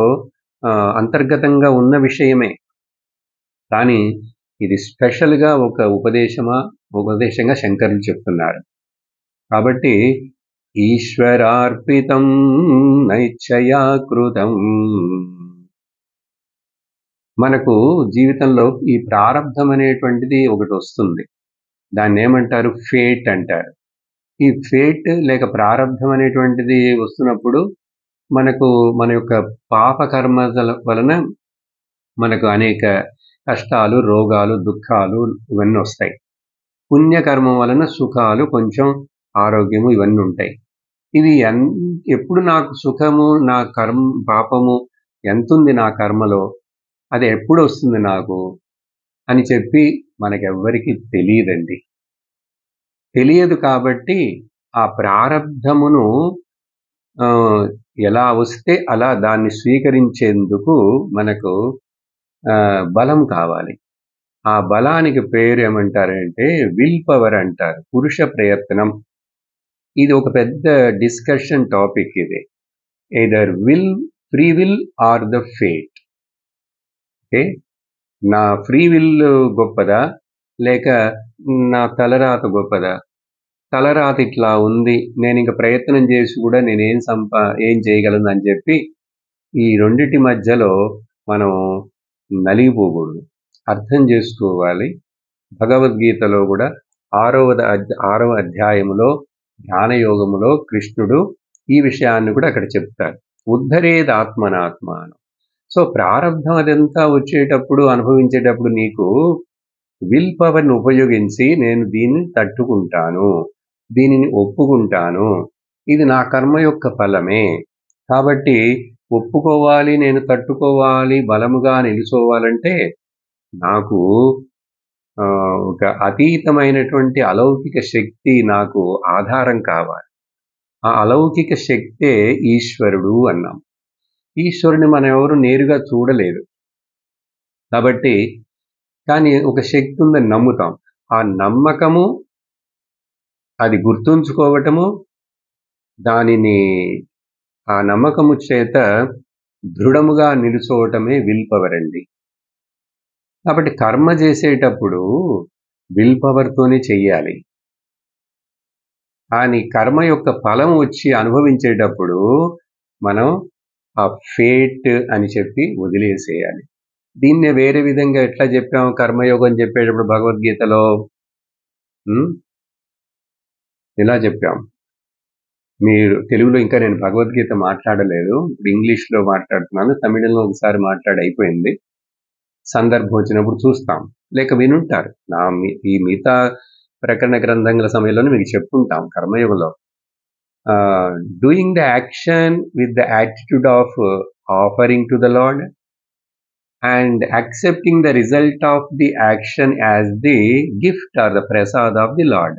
అంతర్గతంగా ఉన్న విషయమే, కానీ ఇది స్పెషల్గా ఒక ఉపదేశంగా శంకరులు చెప్తున్నారు. కాబట్టి ఈశ్వరార్పితం నైచ్ఛయా కృతం. మనకు జీవితంలో ఈ ప్రారబ్ధం అనేటువంటిది ఒకటి వస్తుంది. దాన్ని ఏమంటారు? ఫేట్ అంటారు. ఈ ఫేట్ లేక ప్రారబ్ధం అనేటువంటిది వస్తున్నప్పుడు మన యొక్క పాప కర్మల వలన మనకు అనేక కష్టాలు, రోగాలు, దుఃఖాలు ఇవన్నీ వస్తాయి. పుణ్యకర్మం వలన సుఖాలు, కొంచెం ఆరోగ్యము ఇవన్నీ ఉంటాయి. ఇది ఎప్పుడు నాకు సుఖము, నా పాపము ఎంతుంది నా కర్మలో, అది ఎప్పుడు వస్తుంది నాకు అని చెప్పి మనకెవ్వరికి తెలియదండి. తెలియదు. కాబట్టి ఆ ప్రారబ్ధమును ఎలా వస్తే అలా దాన్ని స్వీకరించేందుకు మనకు బలం కావాలి. ఆ బలానికి పేరు ఏమంటారంటే విల్ పవర్ అంటారు, పురుష ప్రయత్నం. ఇది ఒక పెద్ద డిస్కషన్ టాపిక్. ఇది either free will or the fate. Okay, నా ఫ్రీ విల్ గొప్పదా లేక నా తలరాత గొప్పదా? తలరాత ఇట్లా ఉంది, నేను ఇంక ప్రయత్నం చేసి కూడా నేనేం ఏం చేయగలను అని చెప్పి ఈ రెండిటి మధ్యలో మనం నలిగిపోకూడదు, అర్థం చేసుకోవాలి. భగవద్గీతలో కూడా 6వ అధ్యాయములో ధ్యానయోగములో కృష్ణుడు ఈ విషయాన్ని కూడా అక్కడ చెప్తారు. ఉద్ధరేద్ ఆత్మనాత్మానం. సో ప్రారబ్ధం అదంతా వచ్చేటప్పుడు, అనుభవించేటప్పుడు నీకు విల్ పవర్ని ఉపయోగించి నేను దీన్ని తట్టుకుంటాను, దీనిని ఒప్పుకుంటాను, ఇది నా కర్మ యొక్క ఫలమే కాబట్టి ఒప్పుకోవాలి, నేను తట్టుకోవాలి, బలముగా నిలుచోవాలంటే నాకు ఒక అతీతమైనటువంటి అలౌకిక శక్తి నాకు ఆధారం కావాలి. ఆ అలౌకిక శక్తే ఈశ్వరుడు అన్నాం. ఈశ్వరుని మనం ఎవరు నేరుగా చూడలేదు కాబట్టి, కానీ ఒక శక్తి ఉందని నమ్ముతాం. ఆ నమ్మకము, అది గుర్తుంచుకోవటము, దానిని ఆ నమ్మకము చేత దృఢముగా నిలుచోవటమే విల్ పవర్ అండి. కాబట్టి కర్మ చేసేటప్పుడు విల్ పవర్తోనే చెయ్యాలి. కానీ కర్మ యొక్క ఫలం వచ్చి అనుభవించేటప్పుడు మనం ఆ ఫేట్ అని చెప్పి వదిలేసేయాలి. దీన్నే వేరే విధంగా ఎట్లా చెప్పాము? కర్మయోగం చెప్పేటప్పుడు భగవద్గీతలో ఇలా చెప్పాం. మీరు తెలుగులో ఇంకా నేను భగవద్గీత మాట్లాడలేదు, ఇప్పుడు ఇంగ్లీష్లో మాట్లాడుతున్నాను. తమిళంలో ఒకసారి మాట్లాడి అయిపోయింది. సందర్భం వచ్చినప్పుడు చూస్తాం, లేక వినుంటారు. ఈ మిగతా ప్రకరణ గ్రంథంల సమయంలోనే మీకు చెప్పుంటాం కర్మయోగంలో. Doing the action with the attitude of offering to the Lord and accepting the result of the action as the gift or the prasad of the Lord.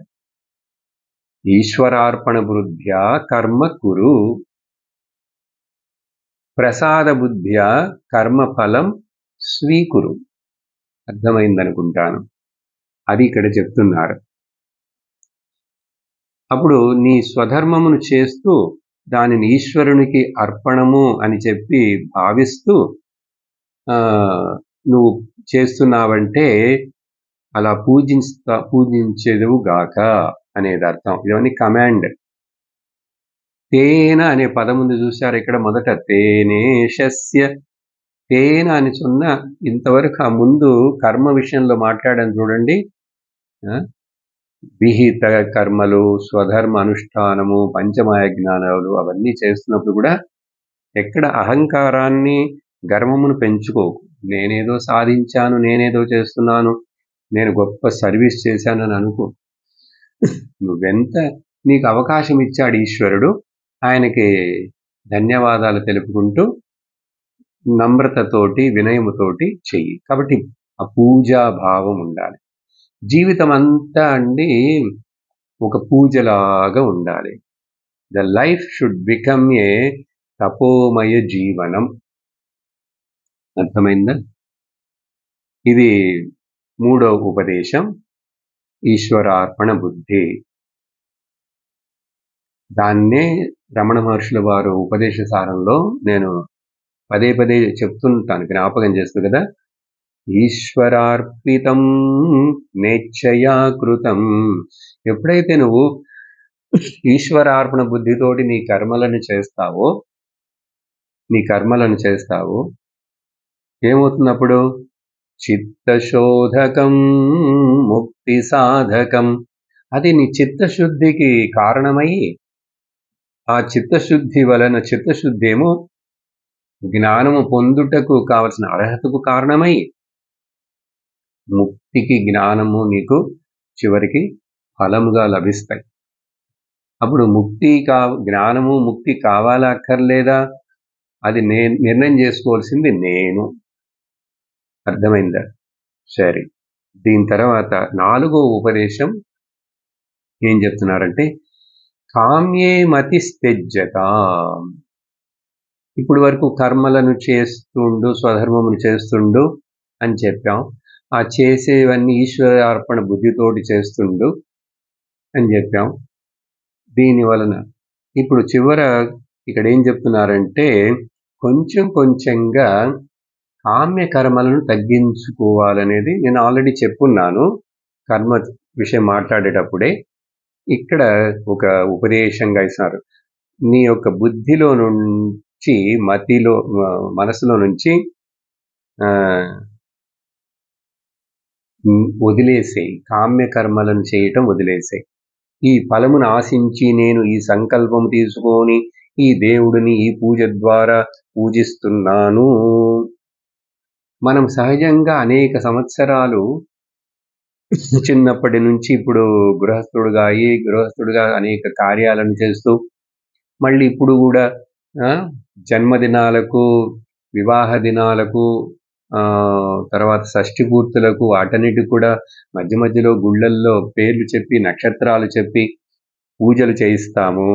ఈశ్వరార్పణ బుద్ధ్యా కర్మ కురు ప్రసాద బుద్ధ్యా కర్మఫలం స్వీకురు. అర్థమైందనుకుంటాను. అది ఇక్కడ చెప్తున్నారు. అప్పుడు నీ స్వధర్మమును చేస్తూ దానిని ఈశ్వరునికి అర్పణము అని చెప్పి భావిస్తూ నువ్వు చేస్తున్నావంటే అలా పూజించేదువు గాక అనేది అర్థం. ఇవన్నీ కమాండ్. తేన అనే పదం ఉంది చూశారు ఇక్కడ. మొదట తేనేశస్య తేన అని சொన్న ఇంతవరకు ఆ ముందు కర్మ విషయంలో మాట్లాడాను చూడండి. విహిత కర్మలు, స్వధర్మ అనుష్ఠానము, పంచమాయ జ్ఞానాలు అవన్నీ చేస్తున్నప్పుడు కూడా ఎక్కడ అహంకారాన్ని, గర్వమును పెంచుకోకు. నేనేదో సాధించాను, నేనేదో చేస్తున్నాను, నేను గొప్ప సర్వీస్ చేశానని అనుకో. నువ్వెంత నీకు అవకాశం ఇచ్చాడు ఈశ్వరుడు, ఆయనకి ధన్యవాదాలు తెలుపుకుంటూ నమ్రతతోటి, వినయముతోటి చెయ్యి. కాబట్టి ఆ పూజా భావం ఉండాలి. జీవితం అంతా అండి ఒక పూజలాగా ఉండాలి. The life should become a తపోమయ జీవనం. అర్థమైందా? ఇది 3వ ఉపదేశం, ఈశ్వరార్పణ బుద్ధి. దాన్నే రమణ మహర్షుల వారు ఉపదేశ సారంలో నేను పదే పదే చెప్తుంటాను, జ్ఞాపకం చేస్తూ కదా. ఈశ్వరార్పితం నేచ్ఛయా కృతం. ఎప్పుడైతే నువ్వు ఈశ్వరార్పణ బుద్ధితోటి నీ కర్మలను చేస్తావో ఏమవుతున్నప్పుడు చిత్తశోధకం ముక్తి సాధకం. అది నీ చిత్తశుద్ధికి కారణమై, ఆ చిత్తశుద్ధి వలన చిత్తశుద్ధి ఏమో జ్ఞానము పొందుటకు కావలసిన అర్హతకు కారణమై, ముక్తికి జ్ఞానము నీకు చివరికి ఫలముగా లభిస్తాయి. అప్పుడు జ్ఞానము ముక్తి కావాలా అక్కర్లేదా, అది నిర్ణయం చేసుకోవాల్సింది నేను. అర్థమైందా? సరే. దీని తర్వాత 4వ ఉపదేశం ఏం చెప్తున్నారంటే కామ్యే మతి త్యజ్యత. ఇప్పుడు వరకు కర్మలను చేస్తుండు, స్వధర్మమును చేస్తుండు అని చెప్పాం. ఆ చేసేవన్నీ ఈశ్వరార్పణ బుద్ధితోటి చేస్తుండు అని చెప్పాం. దీని వలన ఇప్పుడు చివర ఇక్కడ ఏం చెప్తున్నారంటే కొంచెం కొంచెంగా కామ్య కర్మలను తగ్గించుకోవాలనేది నేను ఆల్రెడీ చెప్పున్నాను కర్మ విషయం మాట్లాడేటప్పుడే. ఇక్కడ ఒక ఉపదేశంగా ఇస్తున్నారు. నీ యొక్క బుద్ధిలో నుంచి, మనసులో నుంచి వదిలేసేయి, కామ్య కర్మలను చేయటం వదిలేసేయి. ఈ ఫలమును ఆశించి నేను ఈ సంకల్పం తీసుకొని ఈ దేవుడిని ఈ పూజ ద్వారా పూజిస్తున్నాను. మనం సహజంగా అనేక సంవత్సరాలు చిన్నప్పటి నుంచి ఇప్పుడు గృహస్థుడుగా అనేక కార్యాలను చేస్తూ, మళ్ళీ ఇప్పుడు కూడా జన్మదినాలకు, వివాహ దినాలకు, తర్వాత షష్ఠి పూర్తులకు, వాటన్నిటికి కూడా మధ్య మధ్యలో గుళ్ళల్లో పేర్లు చెప్పి, నక్షత్రాలు చెప్పి పూజలు చేయిస్తాము.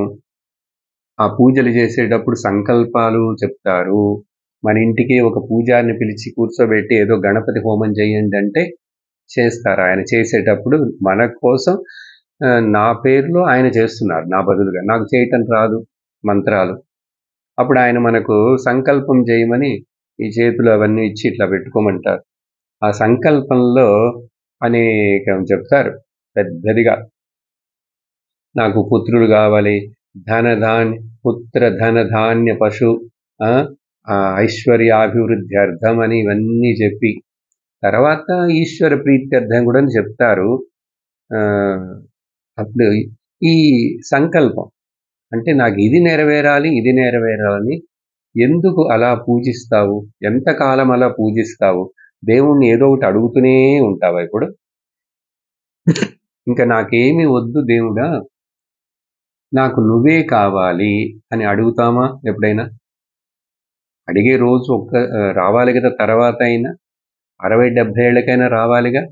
ఆ పూజలు చేసేటప్పుడు సంకల్పాలు చెప్తారు. మన ఇంటికి ఒక పూజారిని పిలిచి కూర్చోబెట్టి ఏదో గణపతి హోమం చేయండి అంటే చేస్తారు. ఆయన చేసేటప్పుడు మన కోసం నా పేరులో ఆయన చేస్తున్నారు, నా బదులుగా. నాకు చేయటం రాదు మంత్రాలు. అప్పుడు ఆయన మనకు సంకల్పం చేయమని ఈ చేతులు అవన్నీ ఇచ్చి ఇట్లా పెట్టుకోమంటారు. ఆ సంకల్పంలో అనేకం చెప్తారు పెద్దదిగా. నాకు పుత్రులు కావాలి, పుత్ర ధన ధాన్య పశు ఐశ్వర్యాభివృద్ధి అర్థం అని ఇవన్నీ చెప్పి, తర్వాత ఈశ్వర ప్రీత్యర్థం కూడా చెప్తారు. అప్పుడు ఈ సంకల్పం అంటే నాకు ఇది నెరవేరాలని ఎందుకు అలా పూజిస్తావు? ఎంతకాలం అలా పూజిస్తావు? దేవుణ్ణి ఏదో ఒకటి అడుగుతూనే ఉంటావా? ఇప్పుడు ఇంకా నాకేమీ వద్దు దేవుడా, నాకు నువ్వే కావాలి అని అడుగుతామా ఎప్పుడైనా? అడిగే రోజు రావాలి కదా! తర్వాత అయినా 60, 70 ఏళ్ళకైనా రావాలిగా.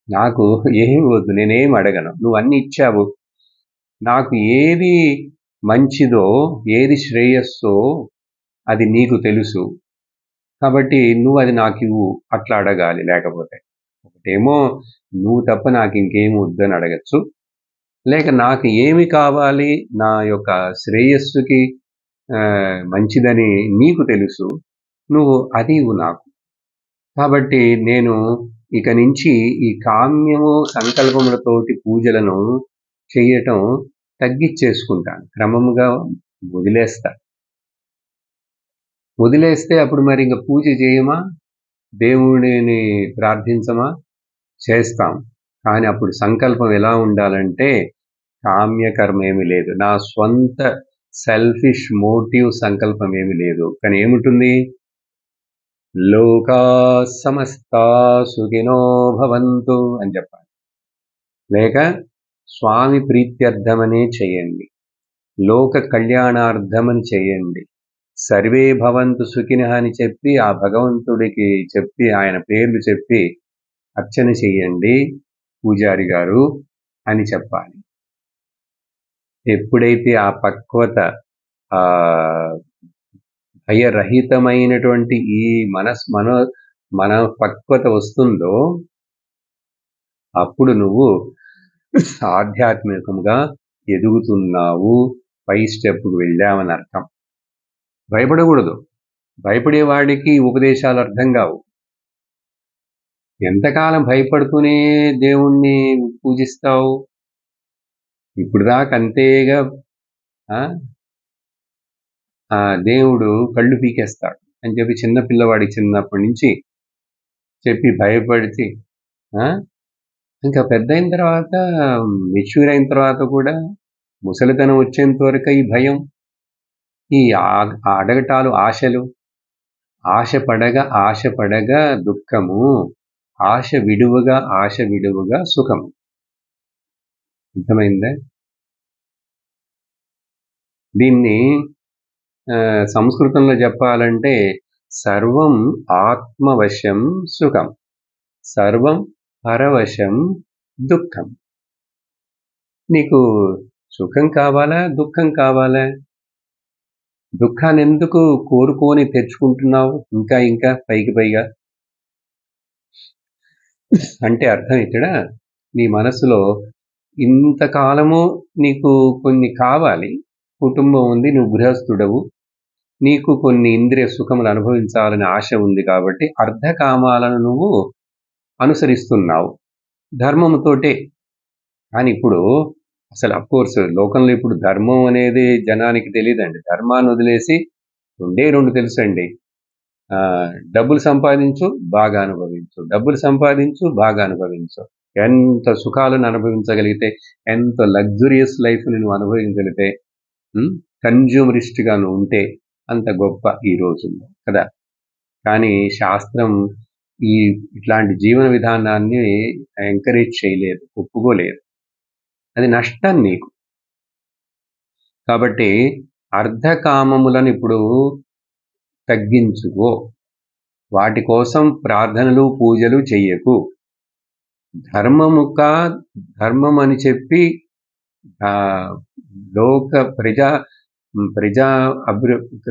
నాకు ఏమి వద్దు, నేనేమి అడగను, నువ్వు అన్నీ ఇచ్చావు, నాకు ఏది మంచిదో, ఏది శ్రేయస్సో అది నీకు తెలుసు, కాబట్టి నువ్వు అది నాకివ్వు అట్లా అడగాలి. లేకపోతే ఒకటేమో నువ్వు తప్ప నాకు ఇంకేమి వద్దని అడగచ్చు, లేక నాకు ఏమి కావాలి, నా యొక్క శ్రేయస్సుకి మంచిదని నీకు తెలుసు, నువ్వు అది ఇవ్వు నాకు. కాబట్టి నేను ఇక నుంచి ఈ కామ్యము సంకల్పములతోటి పూజలను చెయ్యటం తగ్గిచ్చేసుకుంటాను, క్రమముగా వదిలేస్తే అప్పుడు మరి ఇంక పూజ చేయమా, దేవుడిని ప్రార్థించమా? చేస్తాం. కానీ అప్పుడు సంకల్పం ఎలా ఉండాలంటే కామ్యకర్మ ఏమి లేదు, నా స్వంత సెల్ఫిష్ మోటివ్ సంకల్పం ఏమి లేదు. కానీ ఏముంటుంది? లోకా సమస్తా సుఖినో భవంతు అని చెప్పాలి, లేక స్వామి ప్రీత్యర్థమనే చేయండి, లోక కళ్యాణార్థమని చేయండి, సర్వే భవంతు సుఖినః అని చెప్పి ఆ భగవంతుడికి చెప్పి ఆయన పేర్లు చెప్పి అర్చన చెయ్యండి పూజారి గారు అని చెప్పాలి. ఎప్పుడైతే ఆ పక్వత, ఆ భయరహితమైనటువంటి ఈ మన పక్వత వస్తుందో అప్పుడు నువ్వు ఆధ్యాత్మికంగా ఎదుగుతున్నావు, పై స్టెప్కు వెళ్ళావని అర్థం. భయపడకూడదు, భయపడేవాడికి ఉపదేశాలు అర్థం కావు. ఎంతకాలం భయపడుతూనే దేవుణ్ణి పూజిస్తావు? ఇప్పుడు దాకా అంతేగా. దేవుడు కళ్ళు పీకేస్తాడు అని చెప్పి చిన్న పిల్లవాడికి చిన్నప్పటి నుంచి చెప్పి భయపడితే ఇంకా పెద్ద అయిన తర్వాత, మెచ్యూర్ అయిన తర్వాత కూడా ముసలితనం వచ్చేంత వరకు ఈ భయం, ఈ అడగటాలు, ఆశలు, ఆశపడగా దుఃఖము, ఆశ విడువగా సుఖము. అర్థమైందా? దీన్ని సంస్కృతంలో చెప్పాలంటే సర్వం ఆత్మవశం సుఖం, సర్వం పరవశం దుఃఖం. నీకు సుఖం కావాలా, దుఃఖం కావాలా? దుఃఖాన్ని ఎందుకు కోరుకొని తెచ్చుకుంటున్నావు ఇంకా పైగా? అంటే అర్థం ఇక్కడ నీ మనసులో ఇంతకాలము నీకు కొన్ని కావాలి, కుటుంబం ఉంది, నువ్వు గృహస్థుడవు, నీకు కొన్ని ఇంద్రియ సుఖములు అనుభవించాలని ఆశ ఉంది, కాబట్టి అర్ధకామాలను నువ్వు అనుసరిస్తున్నావు ధర్మముతోటే. కానీ ఇప్పుడు అసలు అఫ్కోర్స్ లోకంలో ఇప్పుడు ధర్మం అనేది జనానికి తెలియదండి. ధర్మాన్ని వదిలేసి రెండు తెలుసండి, డబ్బులు సంపాదించు బాగా అనుభవించు, డబ్బులు సంపాదించు బాగా అనుభవించు. ఎంత సుఖాలను అనుభవించగలిగితే, ఎంత లగ్జూరియస్ లైఫ్ని నువ్వు అనుభవించగలిగితే, కన్జ్యూమరిస్ట్గా నువ్వు ఉంటే అంత గొప్ప ఈ రోజుల్లో కదా. కానీ శాస్త్రం ఇట్లాంటి జీవన విధానాన్ని ఎంకరేజ్ చేయలేదు, ఒప్పుకోలేదు, అది నష్టం నీకు. కాబట్టి అర్ధకామములను ఇప్పుడు తగ్గించుకో, వాటి కోసం ప్రార్థనలు పూజలు చెయ్యకు. ధర్మం అని చెప్పి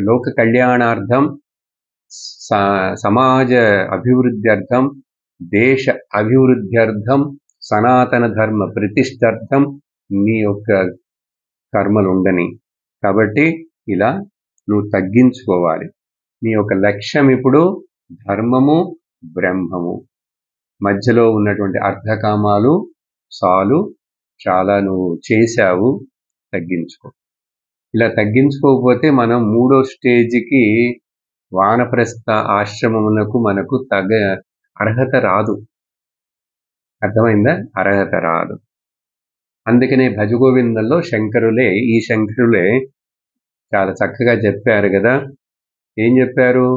లోక కళ్యాణార్థం, సమాజ అభివృద్ధ్యర్థం, దేశ అభివృద్ధ్యర్థం, సనాతన ధర్మ ప్రతిష్టార్థం నీ యొక్క కర్మలు ఉండని. కాబట్టి ఇలా నువ్వు తగ్గించుకోవాలి. నీ యొక్క లక్ష్యం ఇప్పుడు ధర్మము, బ్రహ్మము. మధ్యలో ఉన్నటువంటి అర్ధకామాలు చాలా నువ్వు చేశావు, తగ్గించుకో. ఇలా తగ్గించుకోకపోతే మనం 3వ స్టేజికి, వానప్రస్థ ఆశ్రమమునకు మనకు అర్హత రాదు. అర్థమైందా? అర్హత రాదు. అందుకనే భజగోవిందంలో ఈ శంకరులే చాలా చక్కగా చెప్పారు కదా. ఏం చెప్పారు?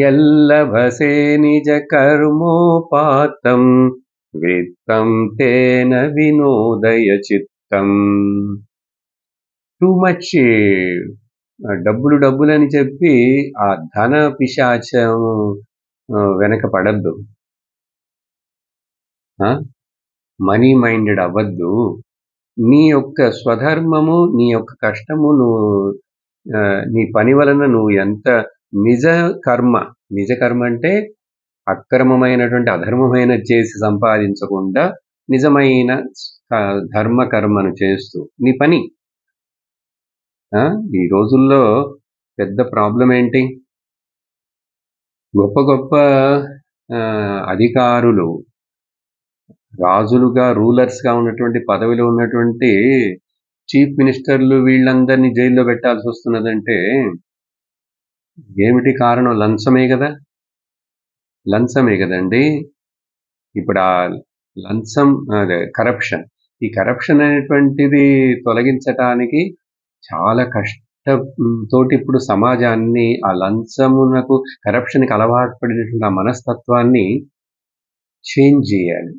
ఎల్లభసే నిజ కర్మోపాతం విత్తం తేన వినోదయ చిత్తం. టూ మచ్ డబ్బులు డబ్బులని చెప్పి ఆ ధన పిశాచం వెనక పడద్దు. మనీ మైండెడ్ అవ్వద్దు. నీ యొక్క స్వధర్మము, నీ యొక్క కష్టము నువ్వు నీ పని వలన నువ్వు ఎంత నిజ కర్మ అంటే అక్రమమైనటువంటి అధర్మమైన చేసి సంపాదించకుండా నిజమైన ధర్మ కర్మను చేస్తూ నీ పని. ఈ రోజుల్లో పెద్ద ప్రాబ్లం ఏంటి? గొప్ప గొప్ప అధికారులు, రాజులుగా రూలర్స్గా ఉన్నటువంటి పదవిలో ఉన్నటువంటి చీఫ్ మినిస్టర్లు వీళ్ళందరినీ జైల్లో పెట్టాల్సి వస్తున్నదంటే ఏమిటి కారణం? లంచమే కదండి. ఇప్పుడు ఆ లంచం కరప్షన్, ఈ కరప్షన్ అనేటువంటిది తొలగించటానికి చాలా కష్టంతోటి ఇప్పుడు సమాజాన్ని ఆ లంచమునకు, కరప్షన్కి అలవాటు పడినటువంటి ఆ మనస్తత్వాన్ని చేంజ్ చేయాలి.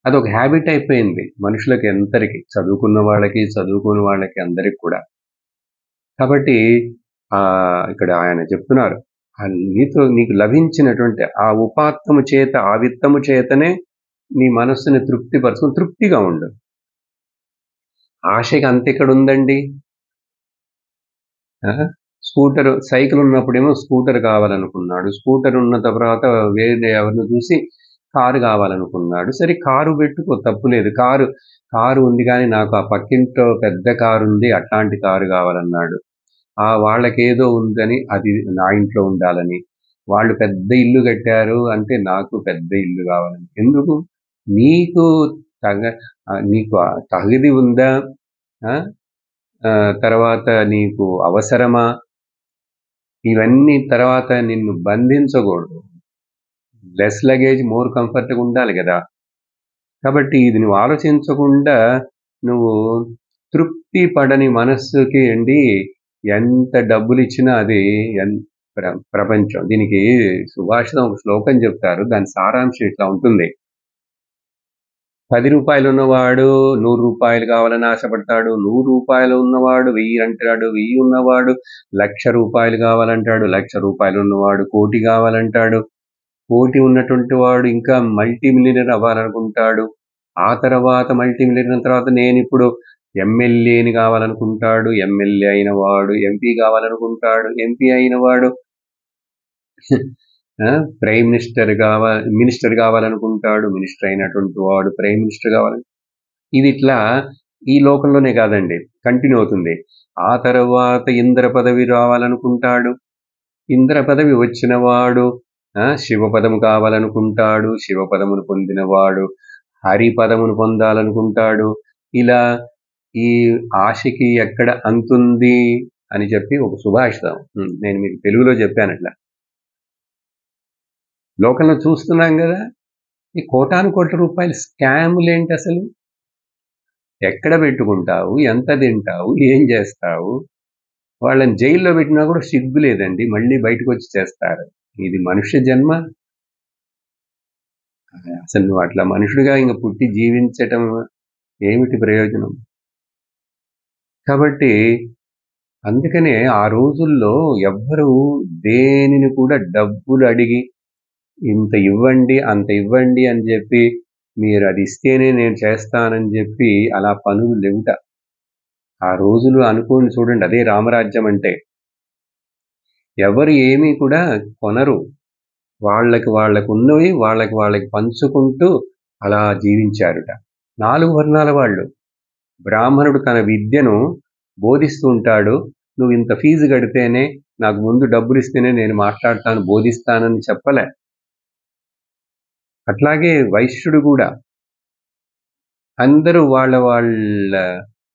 అదొక హ్యాబిట్ అయిపోయింది మనుషులకి అందరికీ, చదువుకున్న వాళ్ళకి, చదువుకోని వాళ్ళకి, అందరికి కూడా. కాబట్టి ఇక్కడ ఆయన చెప్తున్నారు, నీకు లభించినటువంటి ఆ ఉపాత్తము చేత, ఆ విత్తము చేతనే నీ మనస్సుని తృప్తిపరచుకుని తృప్తిగా ఉండు. ఆశకి అంతెక్కడ ఉందండి? సైకిల్ ఉన్నప్పుడేమో స్కూటర్ కావాలనుకున్నాడు, స్కూటర్ ఉన్న తర్వాత వేరే ఎవరిని చూసి కారు కావాలనుకున్నాడు. సరే, కారు పెట్టుకో, తప్పులేదు. కారు ఉంది, కానీ నాకు ఆ పక్కింట్లో పెద్ద కారు ఉంది, అట్లాంటి కారు కావాలన్నాడు. వాళ్ళకేదో ఉందని అది నా ఇంట్లో ఉండాలని, వాళ్ళు పెద్ద ఇల్లు కట్టారు అంటే నాకు పెద్ద ఇల్లు కావాలని. ఎందుకు? నీకు తగిది ఉందా? తర్వాత నీకు అవసరమా? ఇవన్నీ తర్వాత నిన్ను బంధించకూడదు. లెస్ లగేజ్ మోర్ కంఫర్ట్గా ఉండాలి కదా. కాబట్టి ఇది నువ్వు ఆలోచించకుండా నువ్వు తృప్తి పడని మనస్సుకి అండి ఎంత డబ్బులు ఇచ్చినా అది ప్రపంచం. దీనికి సుభాషితం ఒక శ్లోకం చెప్తారు, దాని సారాంశం ఇట్లా ఉంటుంది. 10 రూపాయలు ఉన్నవాడు 100 రూపాయలు కావాలని ఆశపడతాడు, 100 రూపాయలు ఉన్నవాడు 1000 అంటాడు, 1000 ఉన్నవాడు 1,00,000 రూపాయలు కావాలంటాడు, 1,00,000 రూపాయలు ఉన్నవాడు 1,00,00,000 కావాలంటాడు, 1,00,00,000 ఉన్నటువంటి వాడు ఇంకా మల్టీ మిలియనర్ అవ్వాలనుకుంటాడు. ఆ తర్వాత మల్టీ మిలియనర్ తర్వాత నేను ఇప్పుడు ఎమ్మెల్యేని కావాలనుకుంటాడు, ఎమ్మెల్యే అయిన వాడు ఎంపీ కావాలనుకుంటాడు, ఎంపీ అయిన వాడు ప్రైమ్ మినిస్టర్ కావాలనుకుంటాడు, మినిస్టర్ అయినటువంటి వాడు ప్రైమ్ మినిస్టర్ కావాలని. ఇది ఇట్లా ఈ లోకంలోనే కాదండి, కంటిన్యూ అవుతుంది. ఆ తర్వాత ఇంద్ర పదవి రావాలనుకుంటాడు, ఇంద్ర పదవి వచ్చిన వాడు శివపదము కావాలనుకుంటాడు, శివపదమును పొందినవాడు హరిపదమును పొందాలనుకుంటాడు. ఇలా ఈ ఆశకి ఎక్కడ అంతుంది అని చెప్పి ఒక సుభాషితం నేను మీకు తెలుగులో చెప్పానట్లా. లోకంలో చూస్తున్నాం కదా, ఈ కోటాను కోట్ల రూపాయలు స్కాములు ఏంటి అసలు? ఎక్కడ పెట్టుకుంటావు, ఎంత తింటావు, ఏం చేస్తావు? వాళ్ళని జైల్లో పెట్టినా కూడా సిగ్గు లేదండి, మళ్ళీ బయటకు వచ్చి చేస్తారు. ఇది మనుష్య జన్మ? అసలు నువ్వు అట్లా మనుషుడిగా ఇంక పుట్టి జీవించటం ఏమిటి ప్రయోజనం? కాబట్టి అందుకనే ఆ రోజుల్లో ఎవ్వరూ దేనిని కూడా డబ్బులు అడిగి ఇంత ఇవ్వండి, అంత ఇవ్వండి అని చెప్పి, మీరు అది ఇస్తేనే నేను చేస్తానని చెప్పి అలా పనులు లేవుట. ఆ రోజులు అనుకోని చూడండి, అదే రామరాజ్యం అంటే. ఎవరు ఏమీ కూడా కొనరు, వాళ్ళకి ఉన్నవి వాళ్ళకి పంచుకుంటూ అలా జీవించారుట. 4 వర్ణాల వాళ్ళు. బ్రాహ్మణుడు తన విద్యను బోధిస్తూ ఉంటాడు, నువ్వు ఇంత ఫీజు కడితేనే, నాకు ముందు డబ్బులు ఇస్తేనే నేను మాట్లాడతాను, బోధిస్తానని చెప్పలే. అట్లాగే వైశ్యుడు కూడా అందరూ వాళ్ళ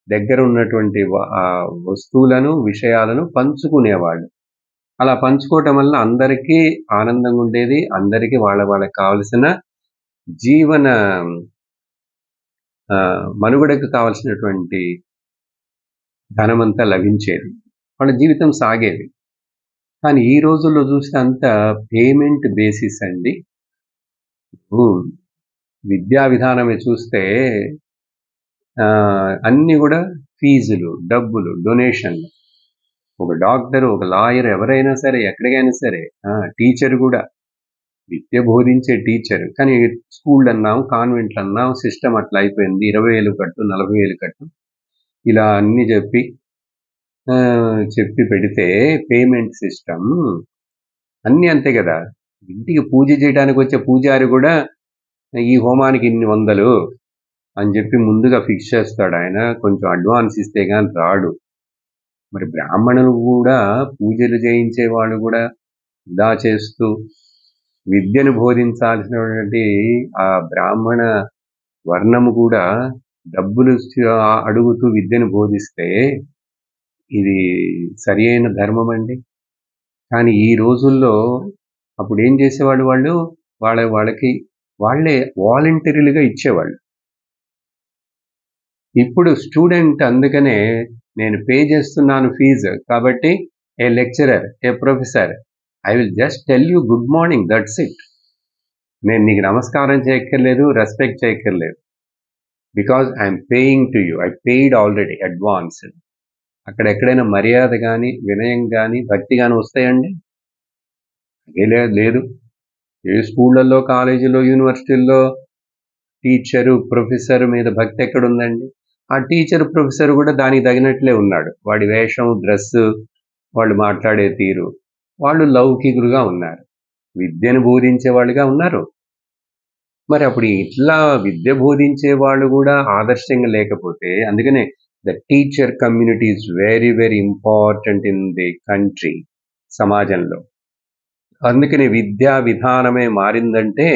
దగ్గర ఉన్నటువంటి వస్తువులను, విషయాలను పంచుకునేవాళ్ళు. అలా పంచుకోవటం వల్ల అందరికీ ఆనందంగా ఉండేది, అందరికీ వాళ్ళకి కావలసిన జీవన మనుగడకు కావలసినటువంటి ధనమంతా లభించేది, వాళ్ళ జీవితం సాగేది. కానీ ఈ రోజుల్లో చూస్తే అంతా పేమెంట్ బేసిస్ అండి. విద్యా విధానమే చూస్తే అన్నీ కూడా ఫీజులు, డబ్బులు, డొనేషన్లు. ఒక డాక్టర్, ఒక లాయర్, ఎవరైనా సరే, ఎక్కడికైనా సరే, టీచర్ కూడా, విద్య బోధించే టీచర్. కానీ స్కూల్ అన్నాం, కాన్వెంట్లు అన్నాం, సిస్టమ్ అట్లా అయిపోయింది. 20,000 కట్టు, 40,000 కట్టు, ఇలా అన్ని చెప్పి పెడితే పేమెంట్ సిస్టమ్ అన్నీ అంతే కదా. ఇంటికి పూజ చేయడానికి వచ్చే పూజారి కూడా ఈ హోమానికి ఇన్ని 100 అని చెప్పి ముందుగా ఫిక్స్ చేస్తాడు. ఆయన కొంచెం అడ్వాన్స్ ఇస్తే కానీ రాడు. మరి బ్రాహ్మణులు కూడా, పూజలు చేయించే వాళ్ళు కూడా ఇలా చేస్తూ విద్యను బోధించాల్సినటువంటి ఆ బ్రాహ్మణ వర్ణము కూడా డబ్బులు అడుగుతూ విద్యను బోధిస్తే ఇది సరి అయిన ధర్మం అండి. కానీ ఈ రోజుల్లో అప్పుడు ఏం చేసేవాళ్ళు, వాళ్ళకి వాళ్ళే వాలంటరీలుగా ఇచ్చేవాళ్ళు. ఇప్పుడు స్టూడెంట్ అందుకనే నేను పే చేస్తున్నాను ఫీజు కాబట్టి a lecturer, a professor, I will just tell you good morning, that's it. నేను నీకు నమస్కారం చేయక్కర్లేదు, రెస్పెక్ట్ చేయక్కర్లేదు, because I'm paying to you, I paid already advanced. అక్కడ ఎక్కడైనా మర్యాద కానీ, వినయం కానీ, భక్తి కానీ వస్తాయండి? అదే లేదు. ఏ స్కూళ్ళల్లో, కాలేజీలో, యూనివర్సిటీల్లో టీచరు, ప్రొఫెసర్ మీద భక్తి ఎక్కడుందండి? ఆ టీచర్, ప్రొఫెసర్ కూడా దానికి తగినట్లే ఉన్నాడు. వాడి వేషం, డ్రెస్సు, వాళ్ళు మాట్లాడే తీరు, వాళ్ళు లౌకికులుగా ఉన్నారు, విద్యను బోధించే వాళ్ళుగా ఉన్నారు. మరి అప్పుడు ఇట్లా విద్య బోధించే వాళ్ళు కూడా ఆదర్శంగా లేకపోతే, అందుకనే the teacher community is very very important in the country, సమాజంలో. అందుకని విద్యా విధానమే మారిందంటే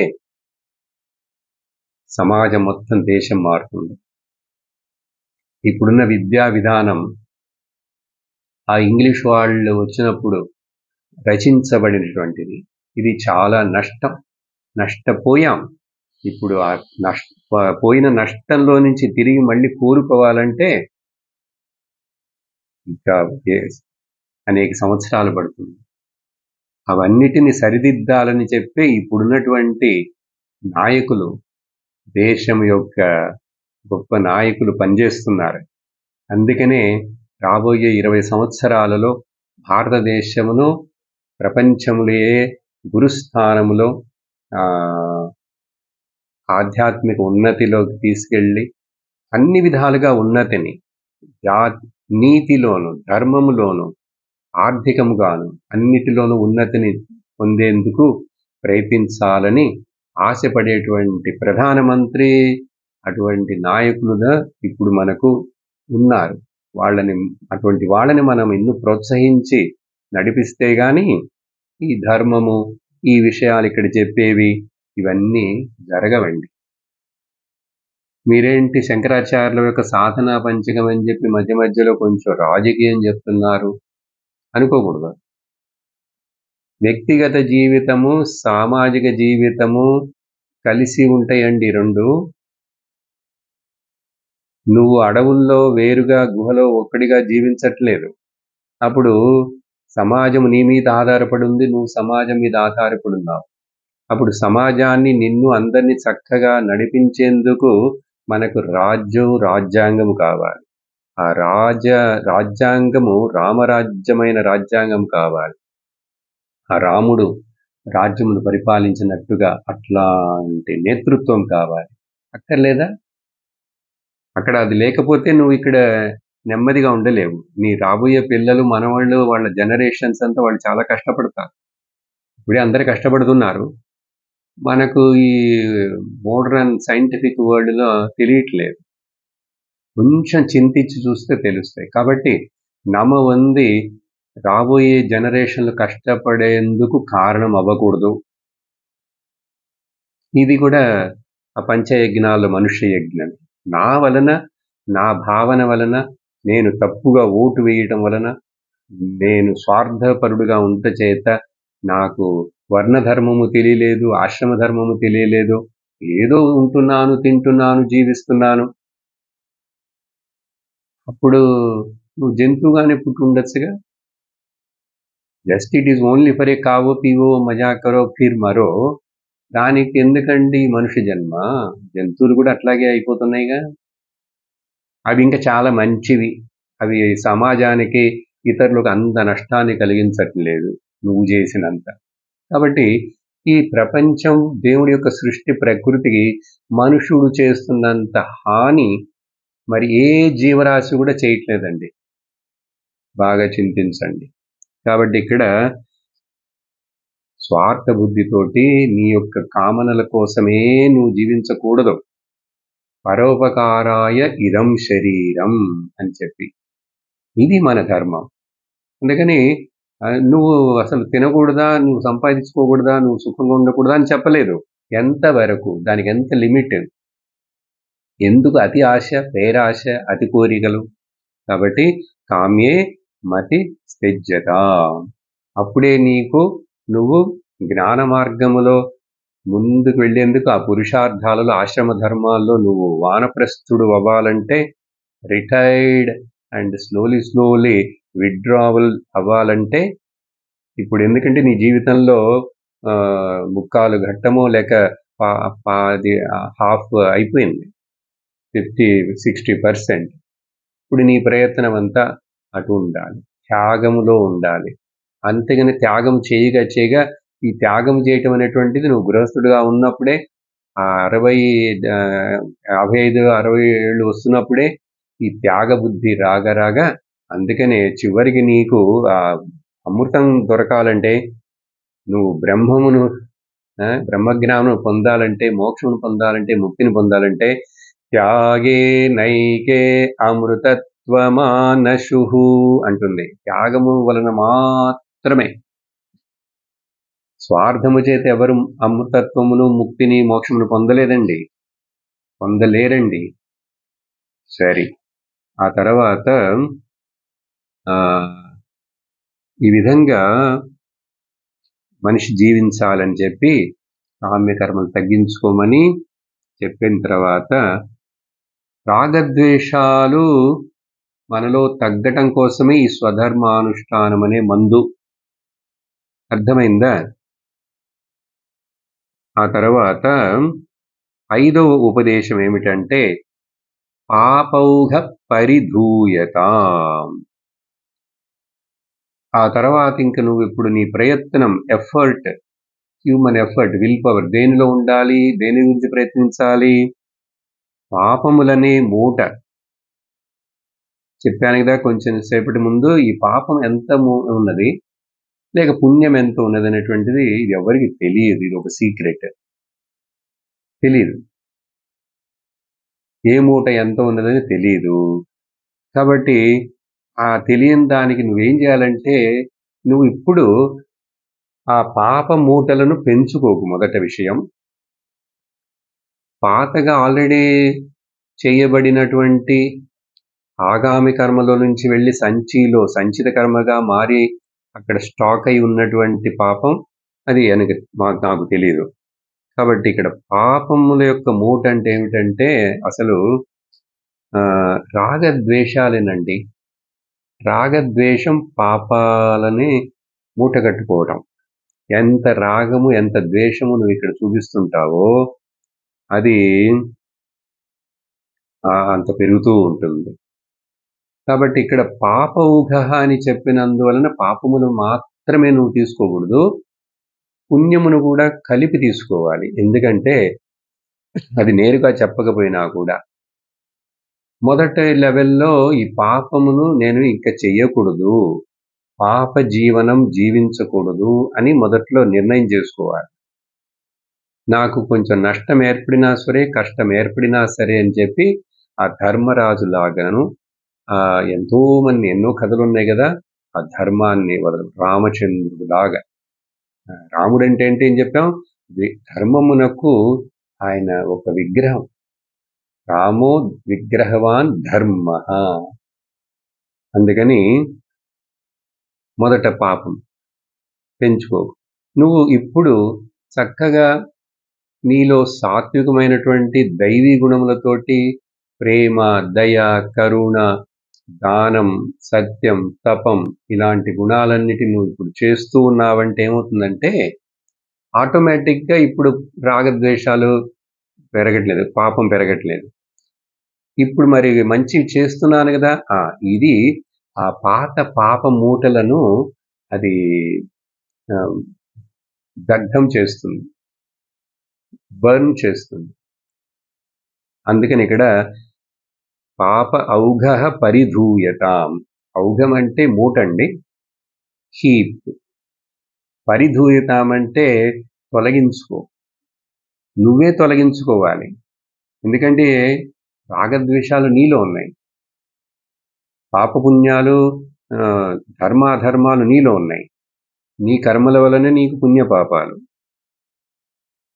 సమాజం మొత్తం, దేశం మారుతుంది. ఇప్పుడున్న విద్యా విధానం ఆ ఇంగ్లీష్ వాళ్ళు వచ్చినప్పుడు రచించబడినటువంటిది. ఇది చాలా నష్టపోయాం. ఇప్పుడు ఆ పోయిన నష్టంలో నుంచి తిరిగి మళ్ళీ కోరుకోవాలంటే ఇంకా అనేక సంవత్సరాలు పడుతుంది. అవన్నిటిని సరిదిద్దాలని చెప్పి ఇప్పుడున్నటువంటి నాయకులు, దేశం యొక్క గొప్ప నాయకులు పనిచేస్తున్నారు. అందుకనే రాబోయే 20 సంవత్సరాలలో భారతదేశమును ప్రపంచంలో గురుస్థానములో ఆధ్యాత్మిక ఉన్నతిలోకి తీసుకెళ్ళి, అన్ని విధాలుగా ఉన్నతిని, నీతిలోను, ధర్మములోను, ఆర్థికముగాను, అన్నిటిలోనూ ఉన్నతిని పొందేందుకు ప్రయత్నించాలని ఆశపడేటువంటి ప్రధానమంత్రి, అటువంటి నాయకులుగా ఇప్పుడు మనకు ఉన్నారు. అటువంటి వాళ్ళని మనం ఇನ್ನು ప్రోత్సహించి నడిపిస్తే గాని ఈ ధర్మము, ఈ విషయాలు ఇక్కడ చెప్పేవి, ఇవన్నీ జరగవండి. మీరేంటి శంకరాచార్యుల యొక్క సాధనా పంచకం అని చెప్పి మధ్య మధ్యలో కొంచెం రాజకీయం చెప్తున్నారు అనుకోకూడదు. వ్యక్తిగత జీవితము, సామాజిక జీవితము కలిసి ఉంటాయండి రెండు. నువ్వు అడవుల్లో వేరుగా, గుహలో ఒక్కడిగా జీవించట్లేదు. అప్పుడు సమాజం నీ మీద ఆధారపడి ఉంది, నువ్వు సమాజం మీద ఆధారపడి ఉన్నావు. అప్పుడు సమాజాన్ని, నిన్ను, అందరినీ చక్కగా నడిపించేందుకు మనకు రాజ్యాంగము కావాలి. ఆ రాజ్యాంగము రామరాజ్యమైన రాజ్యాంగం కావాలి. ఆ రాముడు రాజ్యమును పరిపాలించినట్టుగా అట్లాంటి నేతృత్వం కావాలి. అక్కర్లేదా? అక్కడ అది లేకపోతే నువ్వు ఇక్కడ నెమ్మదిగా ఉండలేవు. నీ రాబోయే పిల్లలు, మనవాళ్ళు, వాళ్ళ జనరేషన్స్ అంతా వాళ్ళు చాలా కష్టపడతారు. ఇప్పుడే అందరూ కష్టపడుతున్నారు. మనకు ఈ మోడర్న్ సైంటిఫిక్ వరల్డ్లో తెలియట్లేదు. కొంచెం చింతించి చూస్తే తెలుస్తాయి. కాబట్టి నమ్మవంది రాబోయే జనరేషన్లు కష్టపడేందుకు కారణం అవ్వకూడదు. ఇది కూడా ఆ పంచయజ్ఞాలు మనుష్య యజ్ఞం. నా వలన, నా భావన వలన, నేను తప్పుగా ఓటు వేయటం వలన, నేను స్వార్థపరుడుగా ఉంట చేత నాకు వర్ణధర్మము తెలియలేదు, ఆశ్రమ ధర్మము తెలియలేదు, ఏదో ఉంటున్నాను, తింటున్నాను, జీవిస్తున్నాను. అప్పుడు నువ్వు జంతువుగానే పుట్టి ఉండొచ్చుగా. Just it is only for a కావో పీవో మజా కరో ఫిర్ మరో. దానికి ఎందుకండి మనుష్య జన్మ? జంతువులు కూడా అట్లాగే అయిపోతున్నాయిగా. అవి ఇంకా చాలా మంచివి. అవి సమాజానికి, ఇతరులకు అంత నష్టాన్ని కలిగించట్లేదు నువ్వు చేసినంత. కాబట్టి ఈ ప్రపంచం, దేవుడి యొక్క సృష్టి, ప్రకృతికి మనుషుడు చేస్తున్నంత హాని మరి ఏ జీవరాశి కూడా చేయట్లేదండి. బాగా చింతించండి. కాబట్టి ఇక్కడ స్వార్థ బుద్ధితోటి నీ యొక్క కామనల కోసమే నువ్వు జీవించకూడదు. పరోపకారాయ ఇదం శరీరం అని చెప్పి, ఇది మన ధర్మం. అందుకని నువ్వు అసలు తినకూడదా, నువ్వు సంపాదించుకోకూడదా, నువ్వు సుఖంగా ఉండకూడదా అని చెప్పలేదు. ఎంతవరకు, దానికి ఎంత లిమిట్, ఎందుకు అతి ఆశ, పేరాశ, అతి కోరికలు. కాబట్టి కామ్యే మతి స్థిజ్యత. అప్పుడే నువ్వు జ్ఞాన మార్గములో ముందుకు వెళ్లేందుకు, ఆ పురుషార్థాలలో, ఆశ్రమ ధర్మాల్లో నువ్వు వానప్రస్థుడు అవ్వాలంటే, రిటైర్డ్ అండ్ స్లోలీ విత్డ్రావల్ అవ్వాలంటే, ఇప్పుడు ఎందుకంటే నీ జీవితంలో ముక్కాలు ఘట్టమో లేక హాఫ్ అయిపోయింది, 50-60%. ఇప్పుడు నీ ప్రయత్నం అంతా అటు ఉండాలి, త్యాగములో ఉండాలి. అంతేగాని త్యాగం చేయగా ఈ త్యాగం చేయటం అనేటువంటిది నువ్వు గృహస్థుడిగా ఉన్నప్పుడే, 55-60 ఏళ్ళు వస్తున్నప్పుడే ఈ త్యాగ బుద్ధి రాగా అందుకనే చివరికి నీకు ఆ అమృతం దొరకాలంటే, నువ్వు బ్రహ్మజ్ఞానం పొందాలంటే, మోక్షం పొందాలంటే, ముక్తిని పొందాలంటే, త్యాగే నైకే అమృతత్వమానశు అంటుంది. త్యాగము వలన మాత్రమే. స్వార్థము చేత ఎవరు అమృతత్వమును, ముక్తిని, మోక్షమును పొందలేరండి. సరే, ఆ తర్వాత ఈ విధంగా మనిషి జీవించాలని చెప్పి కామ్యకర్మలు తగ్గించుకోమని చెప్పిన తర్వాత, రాగద్వేషాలు మనలో తగ్గటం కోసమే ఈ స్వధర్మానుష్ఠానం అనే మందు. అర్థమైందా? ఆ తర్వాత 5వ ఉపదేశం ఏమిటంటే, పాపౌఘ పరిధూయత. ఆ తర్వాత ఇంక నువ్వు ఇప్పుడు నీ ప్రయత్నం, effort, human effort, will power దేనిలో ఉండాలి? దేని గురించి ప్రయత్నించాలి? పాపములనే మూట. చెప్పాను కదా కొంచెం సేపటి ముందు, ఈ పాపం ఎంత ఉన్నది లేక పుణ్యం ఎంత ఉన్నది అనేటువంటిది ఇది ఎవరికి తెలియదు. ఇది ఒక సీక్రెట్, తెలియదు. ఏ మూట ఎంత ఉన్నదని తెలియదు. కాబట్టి ఆ తెలియని దానికి నువ్వేం చేయాలంటే, నువ్వు ఇప్పుడు ఆ పాప మూటలను పెంచుకోకు. మొదటి విషయం, పాతగా ఆల్రెడీ చేయబడినటువంటి ఆగామి కర్మలో నుంచి వెళ్ళి సంచిత కర్మగా మారి అక్కడ స్టాక్ అయి ఉన్నటువంటి పాపం, అది నాకు తెలియదు. కాబట్టి ఇక్కడ పాపముల యొక్క మూట అంటే ఏమిటంటే అసలు రాగద్వేషాలేనండి. రాగద్వేషం పాపాలని మూట కట్టుకోవటం. ఎంత రాగము, ఎంత ద్వేషము నువ్వు ఇక్కడ చూపిస్తుంటావో అది అంత పెరుగుతూ ఉంటుంది. కాబట్టి ఇక్కడ పాపౌఘ అని చెప్పినందువలన పాపమును మాత్రమే నువ్వు తీసుకోకూడదు, పుణ్యమును కూడా కలిపి తీసుకోవాలి. ఎందుకంటే అది నేరుగా చెప్పకపోయినా కూడా మొదటి లెవెల్లో ఈ పాపమును నేను ఇంకా చెయ్యకూడదు, పాప జీవనం జీవించకూడదు అని మొదట్లో నిర్ణయం చేసుకోవాలి. నాకు కొంచెం నష్టం ఏర్పడినా సరే, కష్టం ఏర్పడినా సరే అని చెప్పి ఆ ధర్మరాజు లాగాను, ఎన్నో కథలు ఉన్నాయి కదా, ఆ ధర్మాన్ని రామచంద్రుడు లాగా. రాముడు అంటే ఏం చెప్పాం? ధర్మమునకు ఆయన ఒక విగ్రహం. రామో విగ్రహవాన్ ధర్మ. అందుకని మొదట పాపం పెంచుకో. నువ్వు ఇప్పుడు చక్కగా నీలో సాత్వికమైనటువంటి దైవీ గుణములతోటి ప్రేమ, దయ, కరుణ, దానం, సత్యం, తపం ఇలాంటి గుణాలన్నిటిని నువ్వు ఇప్పుడు చేస్తూ ఉన్నావంటే ఏమవుతుందంటే ఆటోమేటిక్గా ఇప్పుడు రాగద్వేషాలు పెరగట్లేదు, పాపం పెరగట్లేదు. ఇప్పుడు మరి మంచివి చేస్తున్నాను గదా! ఇది ఆ పాత పాప మూటలను అది ఆహ్, దగ్ధం చేస్తుంది. బర్న్ చేస్తుంది. అందుకని ఇక్కడ పాప ఔఘః పరిధూయతాం. ఔఘం అంటే మూటండి. హీప్. పరిధూయతాం అంటే తొలగించుకో. నువ్వే తొలగించుకోవాలి. ఎందుకంటే రాగద్వేషాలు నీలో ఉన్నాయి. పాపపుణ్యాలు ధర్మాధర్మాలు నీలో ఉన్నాయి. నీ కర్మల వలనే నీకు పుణ్యపాపాలు.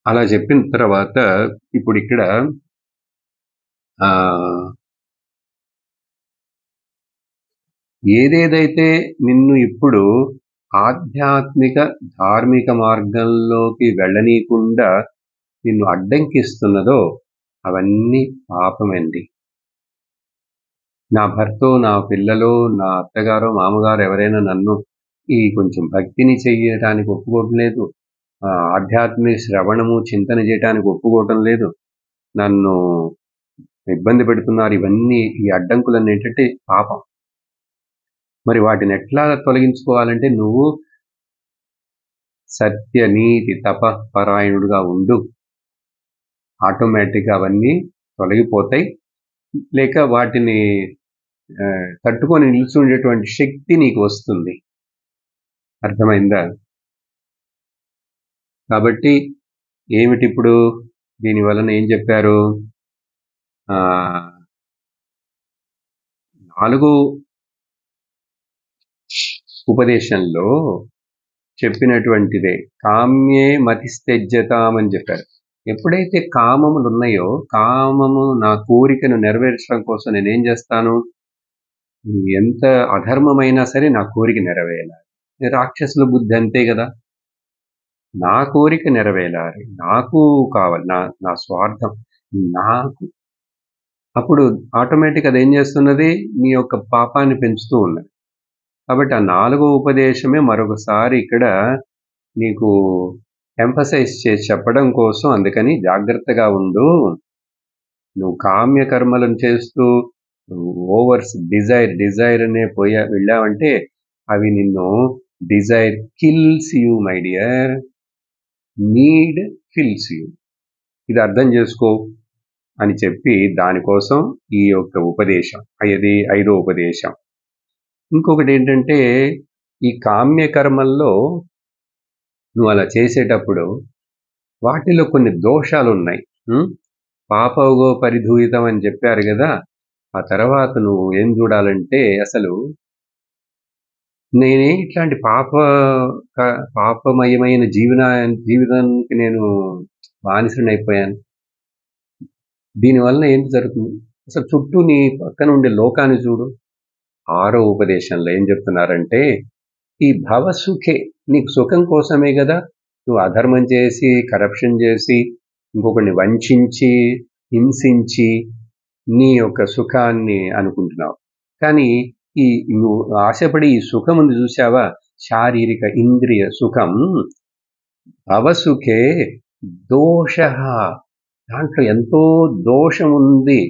అలా చెప్పిన తర్వాత ఇప్పుడిక్కడ ఏదేదైతే నిన్ను ఇప్పుడు ఆధ్యాత్మిక ధార్మిక మార్గంలోకి వెళ్ళనీయకుండా నిన్ను అడ్డంకిస్తున్నదో అవన్నీ పాపమండి. నా భర్తో, నా పిల్లలో, నా అత్తగారో, మామగారు ఎవరైనా నన్ను ఈ కొంచెం భక్తిని చెయ్యటానికి ఒప్పుకోవటం లేదు. ఆధ్యాత్మిక శ్రవణము, చింతన చేయటానికి ఒప్పుకోవటం లేదు. నన్ను ఇబ్బంది పెడుతున్నారు. ఇవన్నీ ఈ అడ్డంకులన్నీ ఏంటంటే పాపం. మరి వాటిని ఎట్లా తొలగించుకోవాలంటే నువ్వు సత్య, నీతి, తపఃపరాయణుడుగా ఉండు. ఆటోమేటిక్గా అవన్నీ తొలగిపోతాయి. లేక వాటిని తట్టుకొని నిల్చుండేటువంటి శక్తి నీకు వస్తుంది. అర్థమైందా? కాబట్టి ఏమిటిప్పుడు దీని వలన ఏం చెప్పారు? 4 ఉపదేశంలో చెప్పినటువంటిదే. కామ్యే మతిస్తెజ్యతాం అని చెప్పారు. ఎప్పుడైతే కామములు ఉన్నాయో, కామము నా కోరికను నెరవేర్చడం కోసం నేనేం చేస్తాను? ఎంత అధర్మమైనా సరే నా కోరిక నెరవేరాలి. రాక్షసుల బుద్ధి అంతే కదా. నా కోరిక నెరవేరాలి, నాకు కావాలి, నా స్వార్థం నాకు. అప్పుడు ఆటోమేటిక్ అది ఏం చేస్తున్నది? నీ యొక్క పాపాన్ని పెంచుతూ ఉన్నది. కాబట్టి ఆ 4వ ఉపదేశమే మరొకసారి ఇక్కడ నీకు ఎంఫసైజ్ చేసి చెప్పడం కోసం, అందుకని జాగ్రత్తగా ఉండు. నువ్వు కామ్య కర్మలను చేస్తూ ఓవర్స్ డిజైర్ అనే వెళ్ళావంటే అవి నిన్ను desire kills you my dear, need fills you. ఇది అర్థం చేసుకో అని చెప్పి దానికోసం ఈ యొక్క ఉపదేశం, అది 5వ ఉపదేశం. ఇంకొకటి ఏంటంటే ఈ కామ్య కర్మల్లో నువ్వు అలా చేసేటప్పుడు వాటిలో కొన్ని దోషాలు ఉన్నాయి. పాపగో పరిధూయితం అని చెప్పారు కదా. ఆ తర్వాత నువ్వు ఏం చూడాలంటే అసలు నేనే ఇట్లాంటి పాపమయమైన జీవితానికి నేను బానిసనైపోయాను. దీనివల్ల ఏంటి జరుగుతుంది? అసలు చుట్టూ నీ పక్కన ఉండే లోకాన్ని చూడు. 6వ ఉపదేశంలో ఏం చెప్తున్నారంటే ఈ భవసుఖే, నీకు సుఖం కోసమే కదా నువ్వు అధర్మం చేసి, కరప్షన్ చేసి, ఇంకొకరిని వంచి, హింసించి నీ యొక్క సుఖాన్ని అనుకుంటున్నావు. కానీ ఈ నువ్వు ఆశపడి ఈ సుఖం ఉంది చూసావా, శారీరక ఇంద్రియ సుఖం, భవసుఖే దోష, దాంట్లో ఎంతో దోషం ఉంది.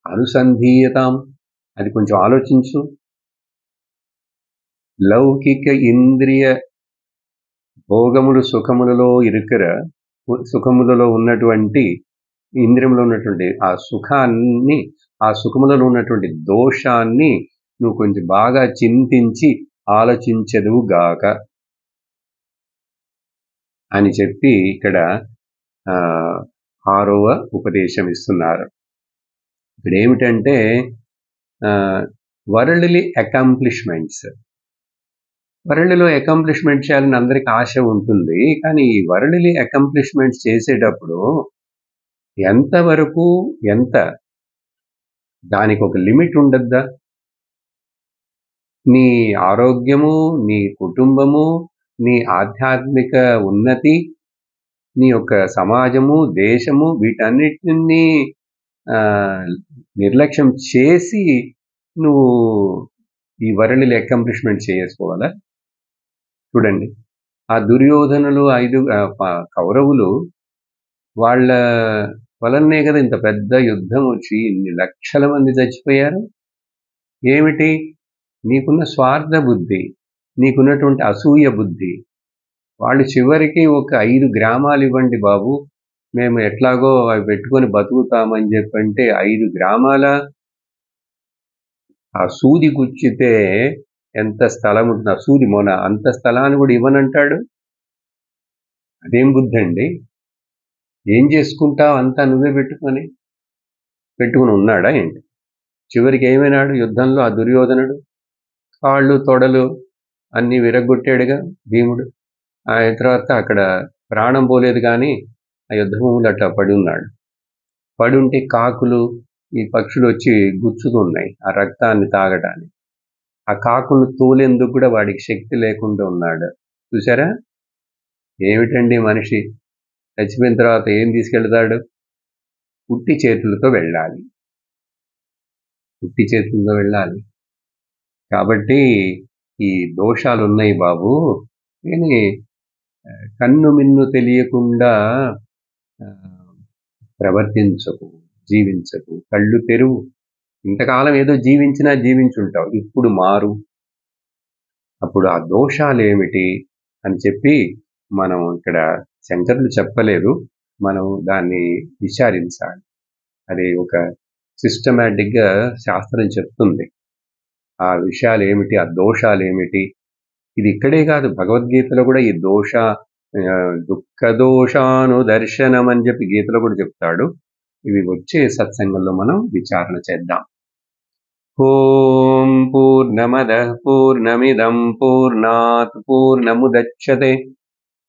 అనుసంధీయతాం, అది కొంచెం ఆలోచించు. లౌకిక ఇంద్రియ భోగములు సుఖములలో సుఖములలో ఉన్నటువంటి ఇంద్రియములో ఉన్నటువంటి ఆ సుఖాన్ని, ఆ సుఖములలో ఉన్నటువంటి దోషాన్ని నువ్వు కొంచెం బాగా చింతించి ఆలోచించదువుగాక అని చెప్పి ఇక్కడ 6వ ఉపదేశం ఇస్తున్నారు. ఇక్కడ ఏమిటంటే వరల్డ్లీ అకాంప్లిష్మెంట్స్. వరల్డ్లో అకాంప్లిష్మెంట్ చేయాలని అందరికి ఆశ ఉంటుంది. కానీ ఈ వరల్డ్లీ అకాంప్లిష్మెంట్స్ చేసేటప్పుడు ఎంతవరకు, దానికి ఒక లిమిట్ ఉండద్దా? నీ ఆరోగ్యము, నీ కుటుంబము, నీ ఆధ్యాత్మిక ఉన్నతి, నీ యొక్క సమాజము, దేశము, వీటన్నిటిని నిర్లక్ష్యం చేసి నువ్వు ఈ వరల్డ్లీ అకాంప్లిష్మెంట్ చేసుకోవాలా? చూడండి, ఆ దుర్యోధనులు 5 కౌరవులు వాళ్ళ వలనే కదా ఇంత పెద్ద యుద్ధం వచ్చి ఇన్ని లక్షల మంది చచ్చిపోయారు. ఏమిటి? నీకున్న స్వార్థ బుద్ధి, నీకున్నటువంటి అసూయ బుద్ధి. వాళ్ళు చివరికి ఒక 5 గ్రామాలు ఇవ్వండి బాబు, మేము ఎట్లాగో అవి పెట్టుకొని బతుకుతామని చెప్పంటే 5 గ్రామాల ఆ సూది గుచ్చితే ఎంత స్థలం ఉంటుంది, ఆ సూది మొన అంత స్థలాన్ని కూడా ఇవ్వనంటాడు. అదేం బుద్ధి అండి? ఏం చేసుకుంటావు అంతా నువ్వే పెట్టుకొని ఉన్నాడా ఏంటి? చివరికి ఏమైనాడు యుద్ధంలో ఆ దుర్యోధనుడు? కాళ్ళు తొడలు అన్నీ విరగ్గొట్టాడుగా భీముడు. ఆ తర్వాత అక్కడ ప్రాణం పోలేదు కానీ ఆ యుద్ధభూములు అట్లా పడి ఉన్నాడు. పడుంటే కాకులు ఈ పక్షులు వచ్చి గుచ్చుతున్నాయి ఆ రక్తాన్ని తాగడానికి. ఆ కాకులు తోలేందుకు కూడా వాడికి శక్తి లేకుండా ఉన్నాడు. చూసారా? ఏమిటండి మనిషి చచ్చిపోయిన తర్వాత ఏం తీసుకెళ్తాడు? ఉట్టి చేతులతో వెళ్ళాలి. ఉట్టి చేతులతో వెళ్ళాలి. కాబట్టి ఈ దోషాలు ఉన్నాయి బాబు. కానీ కన్ను మిన్ను తెలియకుండా ప్రవర్తించకు, జీవించకు, కళ్ళు తెరువు. ఇంతకాలం ఏదో జీవించినా జీవించుంటావు, ఇప్పుడు మారు. అప్పుడు ఆ దోషాలేమిటి అని చెప్పి మనం ఇక్కడ శంకరులు చెప్పలేదు, మనం దాన్ని విచారించాలి. అది ఒక సిస్టమేటిక్గా శాస్త్రం చెప్తుంది ఆ విషయాలు ఏమిటి, ఆ దోషాలు ఏమిటి. ఇది ఇక్కడే కాదు, భగవద్గీతలో కూడా ఈ దుఃఖ దోషాను దర్శనం అని చెప్పి గీతలో కూడా చెప్తాడు. ఇవి వచ్చే సత్సంగంలో మనం విచారణ చేద్దాం. ఓం పూర్ణమదః పూర్ణమిదం పూర్ణాత్ పూర్ణముదచ్యతే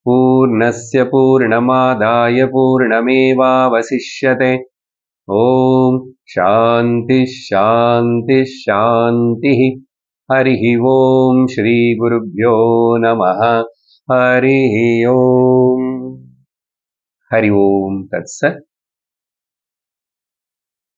పూర్ణస్య పూర్ణమాదాయ పూర్ణమేవావశిష్యతే. ఓం శాంతి శాంతి శాంతి. హరి ఓం శ్రీ గురుభ్యో నమః. హరి ఓం. హరి ఓం తత్సత్.